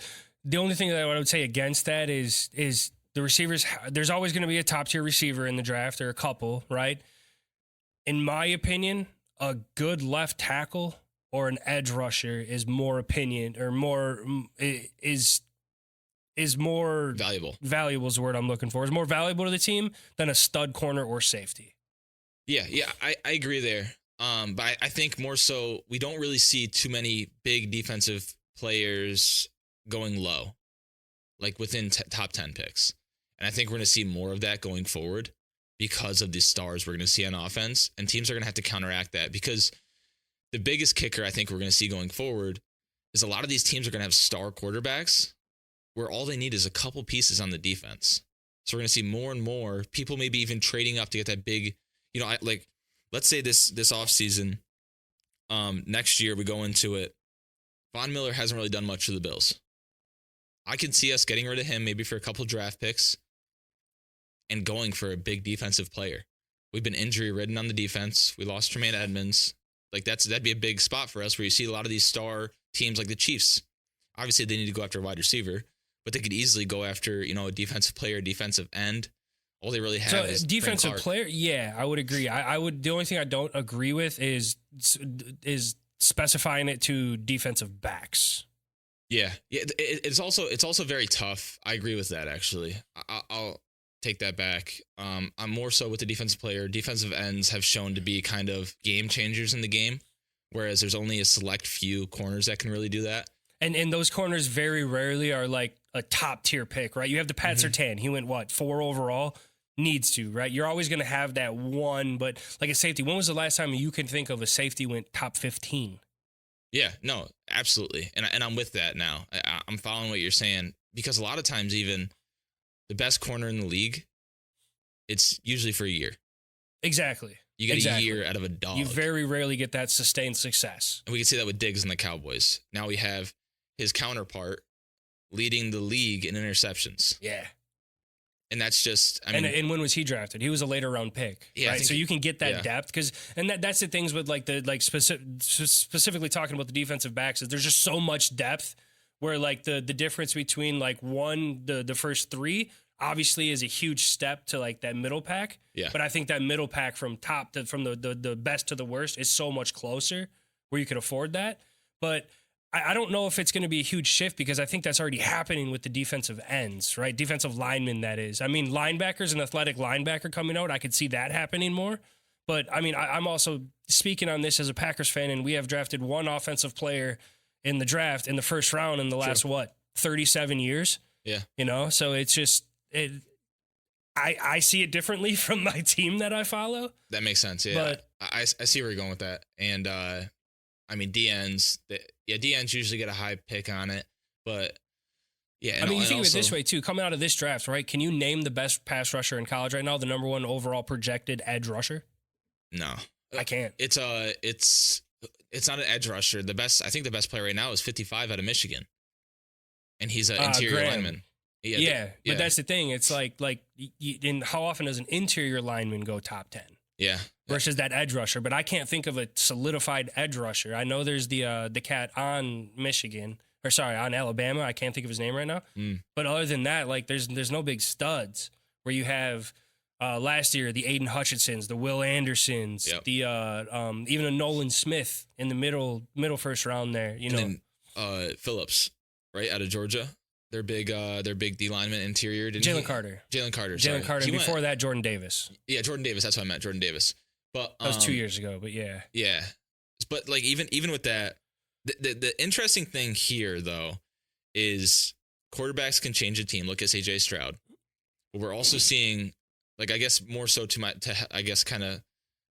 only thing that I would say against that is the receivers. There's always going to be a top tier receiver in the draft, or a couple, right? In my opinion, a good left tackle or an edge rusher is more valuable. Valuable is the word I'm looking for. Is more valuable to the team than a stud corner or safety. Yeah, I agree there. But I think more so we don't really see too many big defensive players going low, like within top 10 picks. And I think we're going to see more of that going forward because of the stars we're going to see on offense. And teams are going to have to counteract that, because the biggest kicker I think we're going to see going forward is a lot of these teams are going to have star quarterbacks where all they need is a couple pieces on the defense. So we're going to see more and more people maybe even trading up to get that big, let's say this offseason, next year we go into it, Von Miller hasn't really done much for the Bills. I could see us getting rid of him maybe for a couple draft picks and going for a big defensive player. We've been injury ridden on the defense. We lost Tremaine Edmonds. That'd be a big spot for us, where you see a lot of these star teams like the Chiefs. Obviously, they need to go after a wide receiver, but they could easily go after, a defensive player, defensive end. All they really have is defensive player. Yeah, I would agree. I would. The only thing I don't agree with is specifying it to defensive backs. Yeah. It's also very tough. I agree with that, actually. I'll take that back. I'm more so with the defensive player. Defensive ends have shown to be kind of game changers in the game, whereas there's only a select few corners that can really do that. And those corners very rarely are like a top tier pick, right? You have the Pat Surtain. He went 4 overall. Needs to, right? You're always going to have that one, but like a safety. When was the last time you can think of a safety went top 15? Yeah, no, absolutely. And I'm with that now. I'm following what you're saying, because a lot of times even the best corner in the league, it's usually for a year. Exactly. You get a year out of a dog. You very rarely get that sustained success. And we can see that with Diggs and the Cowboys. Now we have his counterpart leading the league in interceptions. Yeah. And that's just, and when was he drafted? He was a later round pick, yeah, right? So you can get that depth, that's the things with specifically talking about the defensive backs, is there's just so much depth where like the difference between like the first 3 obviously is a huge step to like that middle pack. Yeah. But I think that middle pack from the best to the worst is so much closer where you could afford that. But I don't know if it's going to be a huge shift, because I think that's already happening with the defensive ends, right? Defensive linemen, that is. I mean, linebackers, an athletic linebacker coming out, I could see that happening more. But, I mean, I'm also speaking on this as a Packers fan, and we have drafted one offensive player in the draft in the first round in the last, 37 years? Yeah. So it's just, I see it differently from my team that I follow. That makes sense, yeah. But I see where you're going with that. And, I mean, DNs usually get a high pick on it, but yeah. I mean, you think of it this way too, coming out of this draft, right? Can you name the best pass rusher in college right now, the number 1 overall projected edge rusher? No, I can't. It's not an edge rusher. I think the best player right now is 55 out of Michigan, and he's an interior lineman. But that's the thing. It's like how often does an interior lineman go top 10? Yeah. Versus that edge rusher, but I can't think of a solidified edge rusher. I know there's the cat on on Alabama. I can't think of his name right now. But other than that, like there's no big studs where you have last year the Aiden Hutchinsons, the Will Andersons, the even a Nolan Smith in the middle first round there. And then Phillips, right, out of Georgia. Their big D lineman interior. Jalen Carter. Jalen Carter. Before that, Jordan Davis. Yeah, Jordan Davis. That's what I meant. Jordan Davis. But That was 2 years ago, but yeah. Yeah, but like even with that, the interesting thing here though is quarterbacks can change a team. Look at CJ Stroud. But we're also seeing, like, I guess more so to I guess kind of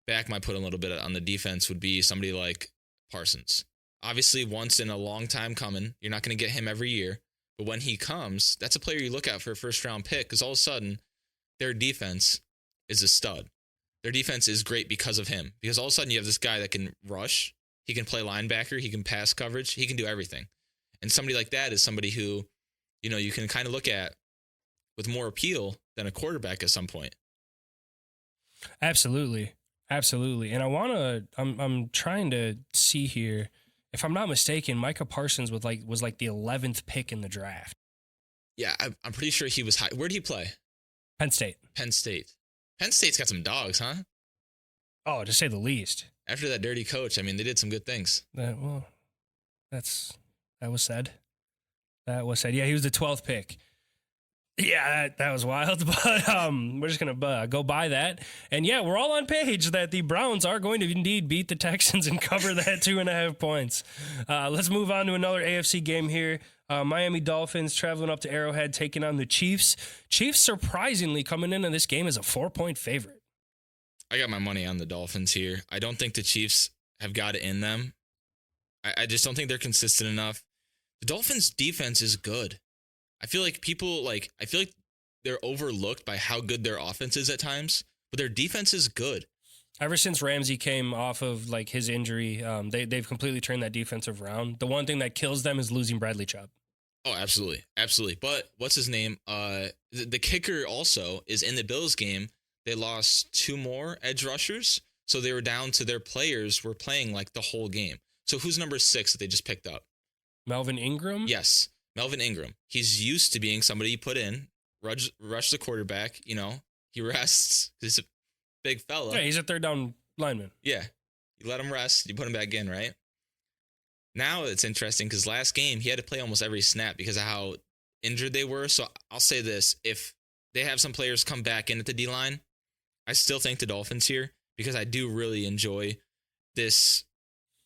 back my put a little bit on the defense would be somebody like Parsons. Obviously, once in a long time coming, you're not going to get him every year. But when he comes, that's a player you look at for a first round pick because all of a sudden their defense is a stud. Their defense is great because of him. Because all of a sudden you have this guy that can rush, he can play linebacker, he can pass coverage, he can do everything. And somebody like that is somebody who, you can kind of look at with more appeal than a quarterback at some point. Absolutely. Absolutely. And I'm trying to see here. If I'm not mistaken, Micah Parsons was like the 11th pick in the draft. Yeah, I'm pretty sure he was high. Where did he play? Penn State. Penn State. Penn State's got some dogs, huh? Oh, to say the least. After that dirty coach, I mean, they did some good things. That was said. That was said. Yeah, he was the 12th pick. Yeah, that was wild, but we're just going to go by that. And yeah, we're all on page that the Browns are going to indeed beat the Texans and cover that 2.5 points. Let's move on to another AFC game here. Miami Dolphins traveling up to Arrowhead, taking on the Chiefs. Chiefs surprisingly coming into this game as a 4-point favorite. I got my money on the Dolphins here. I don't think the Chiefs have got it in them. I just don't think they're consistent enough. The Dolphins' defense is good. I feel like they're overlooked by how good their offense is at times, but their defense is good. Ever since Ramsey came off of like his injury, they've completely turned that defensive around. The one thing that kills them is losing Bradley Chubb. Oh, absolutely. Absolutely. But what's his name? The kicker also is in the Bills game. They lost 2 more edge rushers. So they were down to their players were playing like the whole game. So who's number 6 that they just picked up? Melvin Ingram? Yes. Melvin Ingram. He's used to being somebody you put in, rush the quarterback, he rests. He's a big fella. Yeah, he's a third down lineman. Yeah. You let him rest, you put him back in, right? Now it's interesting because last game he had to play almost every snap because of how injured they were. So I'll say this. If they have some players come back in at the D-line, I still think the Dolphins here because I do really enjoy this,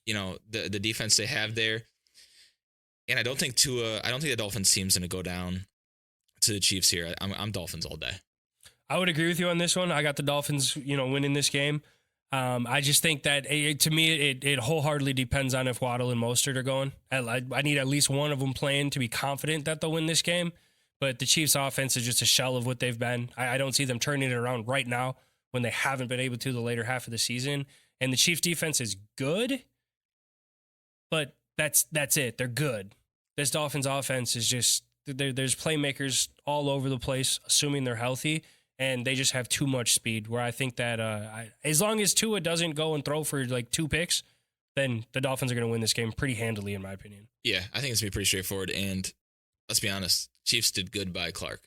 the defense they have there. And I don't think the Dolphins team's going to go down to the Chiefs here. I'm Dolphins all day. I would agree with you on this one. I got the Dolphins, winning this game. I just think that to me, it wholeheartedly depends on if Waddle and Mostert are going. I need at least one of them playing to be confident that they'll win this game. But the Chiefs' offense is just a shell of what they've been. I don't see them turning it around right now when they haven't been able to the later half of the season. And the Chiefs' defense is good, but that's it. They're good. This Dolphins offense is just there's playmakers all over the place, assuming they're healthy, and they just have too much speed. Where I think that as long as Tua doesn't go and throw for like 2 picks, then the Dolphins are going to win this game pretty handily, in my opinion. Yeah, I think it's going to be pretty straightforward. And let's be honest, Chiefs did good by Clark.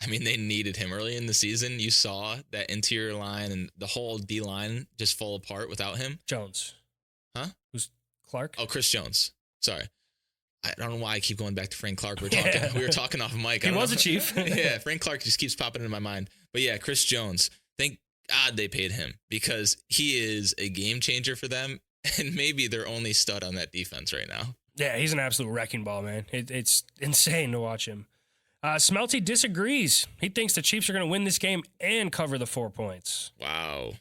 I mean, they needed him early in the season. You saw that interior line and the whole D line just fall apart without him. Jones. Huh? Who's Clark? Oh, Chris Jones. Sorry. I don't know why I keep going back to Frank Clark. We were talking off mic. He was a Chief. Yeah, Frank Clark just keeps popping into my mind. But yeah, Chris Jones. Thank God they paid him because he is a game changer for them and maybe their only stud on that defense right now. Yeah, he's an absolute wrecking ball, man. It's insane to watch him. Smeltzy disagrees. He thinks the Chiefs are going to win this game and cover the 4 points. Wow.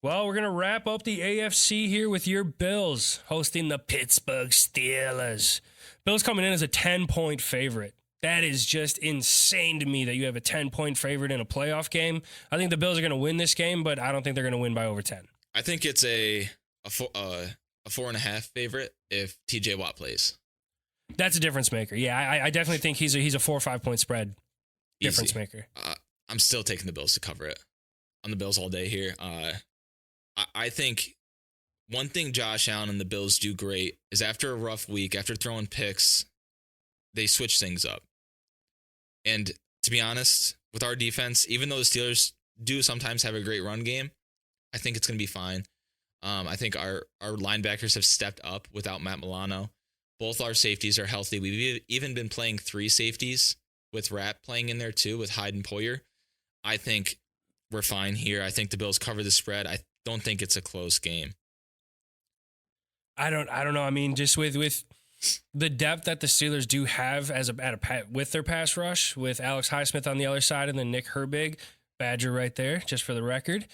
Well, we're going to wrap up the AFC here with your Bills hosting the Pittsburgh Steelers. Bills coming in as a 10-point favorite. That is just insane to me that you have a 10-point favorite in a playoff game. I think the Bills are going to win this game, but I don't think they're going to win by over 10. I think it's a 4.5 favorite if TJ Watt plays. That's a difference maker. Yeah, I definitely think he's a 4 or 5 point spread difference Easy. maker. I'm still taking the Bills to cover it. On the Bills all day here. I think one thing Josh Allen and the Bills do great is after a rough week, after throwing picks, they switch things up. And to be honest, with our defense, even though the Steelers do sometimes have a great run game, I think it's going to be fine. I think our linebackers have stepped up without Matt Milano. Both our safeties are healthy. We've even been playing 3 safeties with Rapp playing in there too with Hyde and Poyer. I think we're fine here. I think the Bills cover the spread. don't think it's a close game. I don't know. I mean, just with the depth that the Steelers do have with their pass rush, with Alex Highsmith on the other side and then Nick Herbig, Badger right there, just for the record,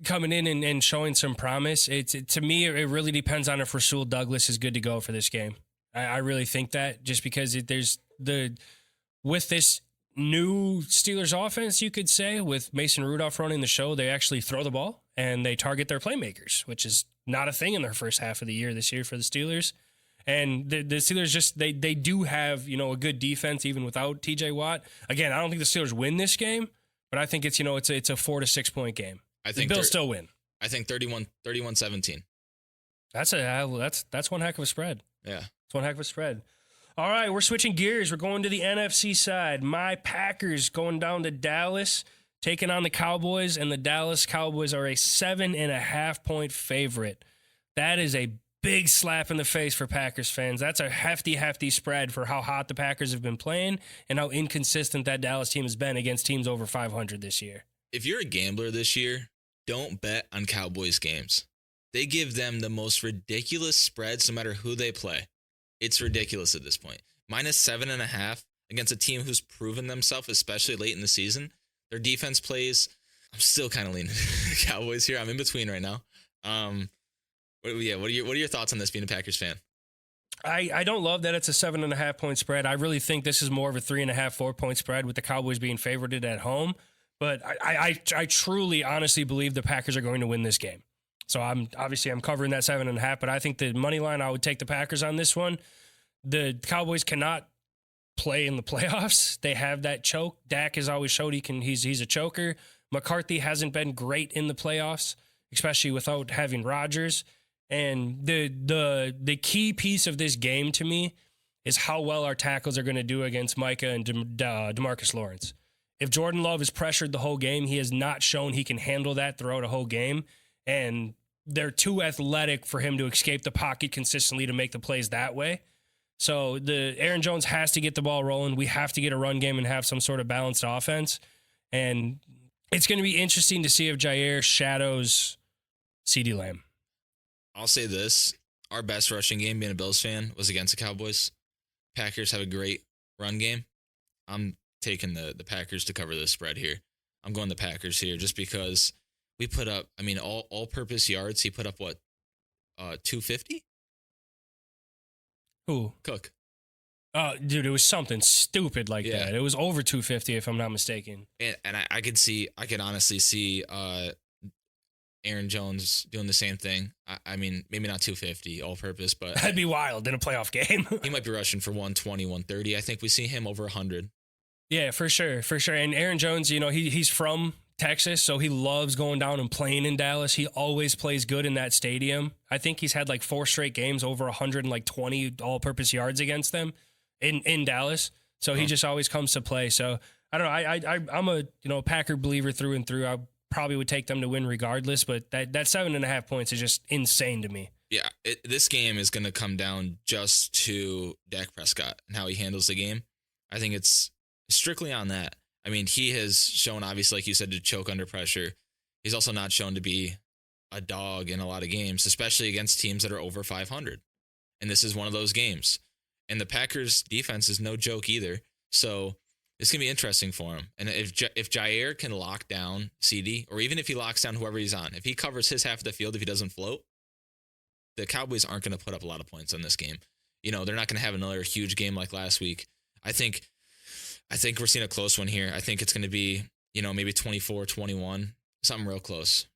coming in and showing some promise. To me, it really depends on if Rasul Douglas is good to go for this game. I really think that, just because with this new Steelers offense, you could say, with Mason Rudolph running the show, they actually throw the ball and they target their playmakers, which is not a thing in their first half of the year this year for the Steelers. And the Steelers they do have, a good defense even without TJ Watt. Again, I don't think the Steelers win this game, but I think it's a 4 to 6 point game. I think the Bills still win. I think 31-17. That's one heck of a spread. Yeah. It's one heck of a spread. All right, we're switching gears. We're going to the NFC side. My Packers going down to Dallas, taking on the Cowboys, and the Dallas Cowboys are a 7.5 point favorite. That is a big slap in the face for Packers fans. That's a hefty spread for how hot the Packers have been playing and how inconsistent that Dallas team has been against teams over 500 this year. If you're a gambler this year, don't bet on Cowboys games. They give them the most ridiculous spreads no matter who they play. It's ridiculous at this point. -7.5 against a team who's proven themselves, especially late in the season. Their defense plays. I'm still kind of leaning the Cowboys here. I'm in between right now. What are your thoughts on this, being a Packers fan? I don't love that it's a 7.5 point spread. I really think this is more of a 3.5, 4 point spread with the Cowboys being favored at home. But I truly, honestly believe the Packers are going to win this game. So I'm covering that 7.5, but I think the money line, I would take the Packers on this one. The Cowboys cannot play in the playoffs. They have that choke. Dak has always showed he's a choker. McCarthy hasn't been great in the playoffs, especially without having Rodgers. And the key piece of this game to me is how well our tackles are going to do against Micah and DeMarcus Lawrence. If Jordan Love is pressured the whole game, he has not shown he can handle that throughout a whole game. And they're too athletic for him to escape the pocket consistently to make the plays that way. So Aaron Jones has to get the ball rolling. We have to get a run game and have some sort of balanced offense. And it's going to be interesting to see if Jair shadows CeeDee Lamb. I'll say this. Our best rushing game, being a Bills fan, was against the Cowboys. Packers have a great run game. I'm taking the Packers to cover the spread here. I'm going the Packers here just because we put up, all-purpose yards. He put up, 250? Who? Cook. Dude, it was something stupid like that. It was over 250 if I'm not mistaken. And I could honestly see Aaron Jones doing the same thing. Maybe not 250 all-purpose, but that'd be wild in a playoff game. He might be rushing for 120, 130. I think we see him over 100. Yeah, for sure. And Aaron Jones, he's from Texas, so he loves going down and playing in Dallas. He always plays good in that stadium. I think he's had 4 straight games over 120 all-purpose yards against them in Dallas. So he just always comes to play. So I don't know. I'm a Packer believer through and through. I probably would take them to win regardless, but that 7.5 points is just insane to me. Yeah, this game is going to come down just to Dak Prescott and how he handles the game. I think it's strictly on that. He has shown, obviously, like you said, to choke under pressure. He's also not shown to be a dog in a lot of games, especially against teams that are over 500. And this is one of those games. And the Packers' defense is no joke either. So it's going to be interesting for him. And if Jair can lock down CD, or even if he locks down whoever he's on, if he covers his half of the field, if he doesn't float, the Cowboys aren't going to put up a lot of points on this game. They're not going to have another huge game like last week. I think we're seeing a close one here. I think it's going to be, maybe 24-21, something real close.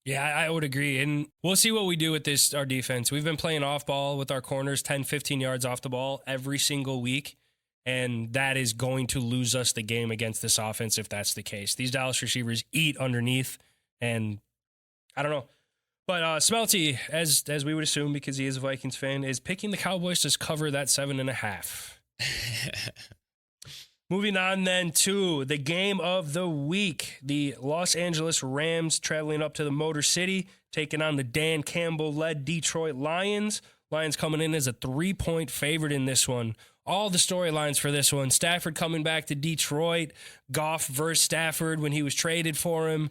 Yeah, I would agree. And we'll see what we do with our defense. We've been playing off ball with our corners, 10, 15 yards off the ball every single week. And that is going to lose us the game against this offense if that's the case. These Dallas receivers eat underneath, and I don't know. But Smeltzy, as we would assume because he is a Vikings fan, is picking the Cowboys to cover that 7.5. Moving on then to the game of the week. The Los Angeles Rams traveling up to the Motor City, taking on the Dan Campbell-led Detroit Lions. Lions coming in as a 3-point favorite in this one. All the storylines for this one. Stafford coming back to Detroit. Goff versus Stafford when he was traded for him.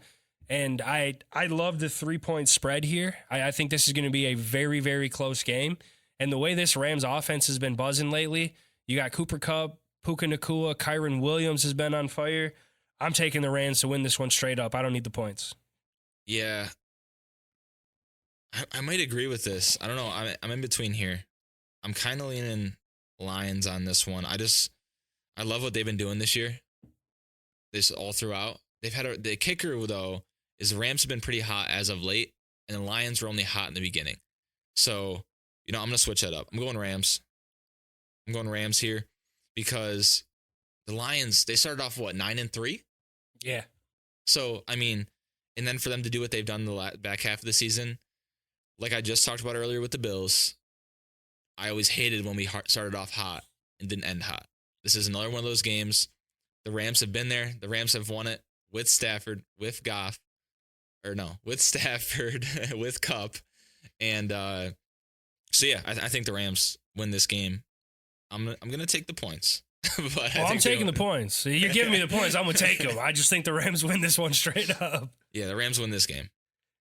And I love the 3-point spread here. I think this is going to be a very, very close game. And the way this Rams offense has been buzzing lately, you got Cooper Kupp, Puka Nacua, Kyron Williams has been on fire. I'm taking the Rams to win this one straight up. I don't need the points. Yeah. I might agree with this. I don't know. I'm in between here. I'm kind of leaning Lions on this one. I love what they've been doing this year. This all throughout. They've had the kicker, though, is the Rams have been pretty hot as of late, and the Lions were only hot in the beginning. So, I'm going to switch that up. I'm going Rams. I'm going Rams here because the Lions, they started off, 9-3? Yeah. So, and then for them to do what they've done the back half of the season, like I just talked about earlier with the Bills, I always hated when we started off hot and didn't end hot. This is another one of those games. The Rams have been there. The Rams have won it with Stafford, with Goff. With Stafford, with Kupp. And so, yeah, I think the Rams win this game. I'm going to take the points. But I'm taking the points. You're giving me the points. I'm going to take them. I just think the Rams win this one straight up. Yeah, the Rams win this game.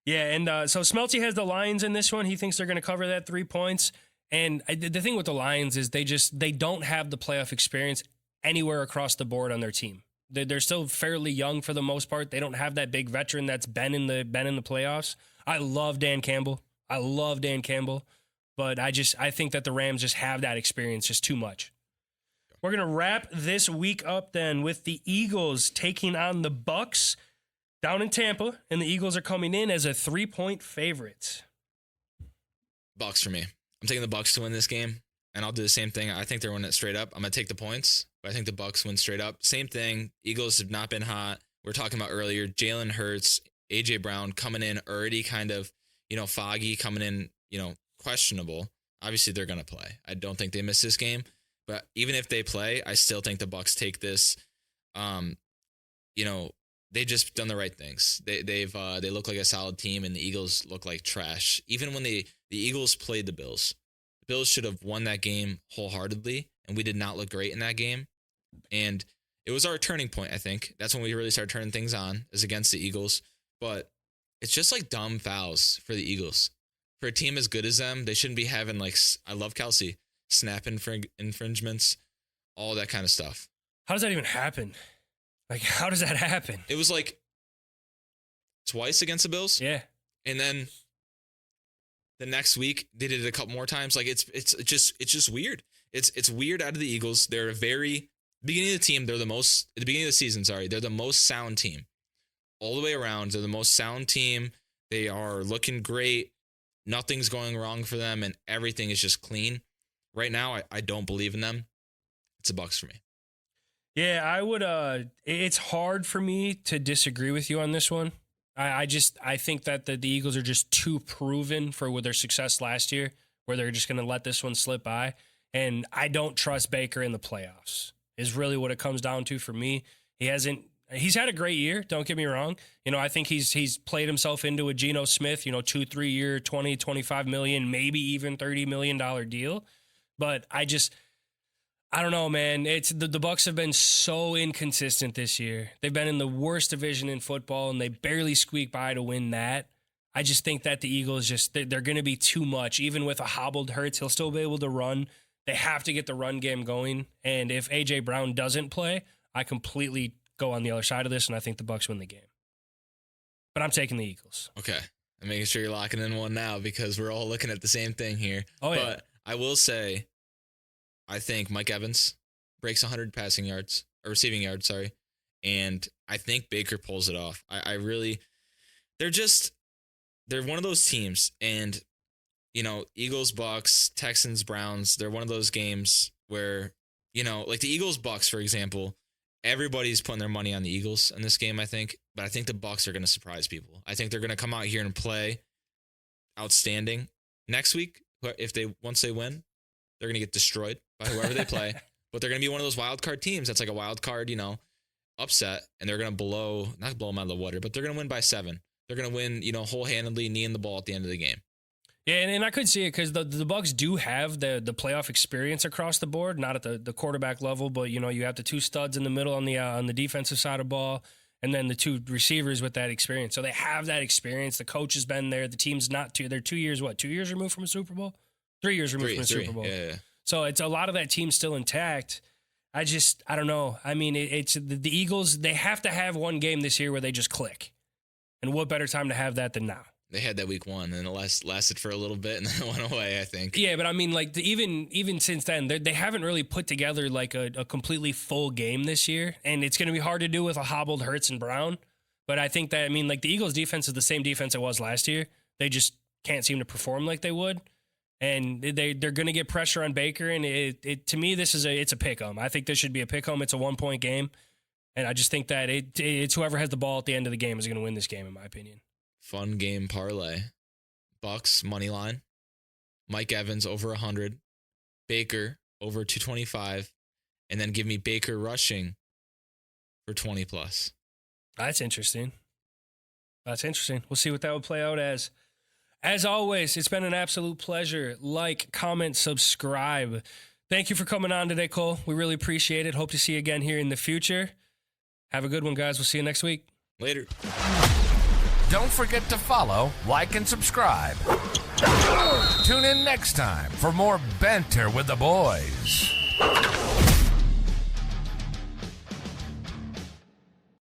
Yeah, and so Smeltzy has the Lions in this one. He thinks they're going to cover that 3 points. And the thing with the Lions is they don't have the playoff experience anywhere across the board on their team. They're still fairly young for the most part. They don't have that big veteran that's been in the playoffs. I love Dan Campbell. But I think that the Rams just have that experience just too much. We're going to wrap this week up then with the Eagles taking on the Bucks down in Tampa, and the Eagles are coming in as a 3-point favorite. Bucks for me. I'm taking the Bucks to win this game, and I'll do the same thing. I think they're winning it straight up. I'm going to take the points, but I think the Bucks win straight up. Same thing. Eagles have not been hot. We were talking about earlier, Jalen Hurts, A.J. Brown coming in already kind of, foggy, coming in, questionable. Obviously, they're going to play. I don't think they miss this game, but even if they play, I still think the Bucks take this. They've just done the right things. They look like a solid team, and the Eagles look like trash. Even when the Eagles played the Bills should have won that game wholeheartedly, and we did not look great in that game. And it was our turning point, I think. That's when we really started turning things on, is against the Eagles. But it's just like dumb fouls for the Eagles. For a team as good as them, they shouldn't be having, I love Kelsey, snap infringements, all that kind of stuff. How does that even happen? How does that happen? It was twice against the Bills. Yeah. And then the next week they did it a couple more times. It's just weird. It's weird out of the Eagles. They're a very beginning of the team. They're the most at the beginning of the season. Sorry, they're the most sound team all the way around. They're the most sound team. They are looking great. Nothing's going wrong for them, and everything is just clean. Right now, I don't believe in them. It's a Bucks for me. Yeah, I would. It's hard for me to disagree with you on this one. I think that the Eagles are just too proven for their success last year, where they're just going to let this one slip by. And I don't trust Baker in the playoffs, is really what it comes down to for me. He's had a great year, don't get me wrong. I think he's played himself into a Geno Smith, 2-3 year, 20, 25 million, maybe even $30 million deal. But I don't know, man. It's the Bucs have been so inconsistent this year. They've been in the worst division in football, and they barely squeak by to win that. I just think that the Eagles they're going to be too much. Even with a hobbled Hurts, he'll still be able to run. They have to get the run game going. And if A.J. Brown doesn't play, I completely go on the other side of this, and I think the Bucs win the game. But I'm taking the Eagles. Okay. I'm making sure you're locking in one now because we're all looking at the same thing here. Oh, yeah. But I will say, I think Mike Evans breaks 100 receiving yards, and I think Baker pulls it off. I really, they're one of those teams, and Eagles, Bucks, Texans, Browns. They're one of those games where like the Eagles, Bucks, for example. Everybody's putting their money on the Eagles in this game, I think, but I think the Bucks are going to surprise people. I think they're going to come out here and play outstanding. Next week, once they win, they're going to get destroyed by whoever they play, but they're going to be one of those wild card teams that's like a wild card, upset, and they're going to not blow them out of the water, but they're going to win by 7. They're going to win, whole-handedly, kneeing the ball at the end of the game. Yeah, and I could see it because the Bucs do have the playoff experience across the board, not at the quarterback level, but you have the 2 studs in the middle on the defensive side of ball. and then the 2 receivers with that experience. So they have that experience. The coach has been there. The team's not they're 2 years, 2 years removed from a Super Bowl? 3 years removed from a Super Bowl. Yeah. So it's a lot of that team still intact. I don't know. I mean, it's the Eagles, they have to have one game this year where they just click. And what better time to have that than now? They had that week 1, and it lasted for a little bit, and then it went away, I think. Yeah, but I mean, like, even since then, they haven't really put together, like, a completely full game this year. And it's going to be hard to do with a hobbled Hurts and Brown. But I think that, I mean, like, the Eagles' defense is the same defense it was last year. They just can't seem to perform like they would. And they're going to get pressure on Baker, and to me, it's a pick-em. I think this should be a pick-em. It's a 1-point game, and I just think that it's whoever has the ball at the end of the game is going to win this game, in my opinion. Fun game parlay. Bucks money line. Mike Evans over 100. Baker over 225, and then give me Baker rushing for 20 plus. That's interesting. We'll see what that would play out as. As always, it's been an absolute pleasure. Like, comment, subscribe. Thank you for coming on today, Cole. We really appreciate it. Hope to see you again here in the future. Have a good one, guys. We'll see you next week. Later. Don't forget to follow, like, and subscribe. Tune in next time for more Banter with the Boys.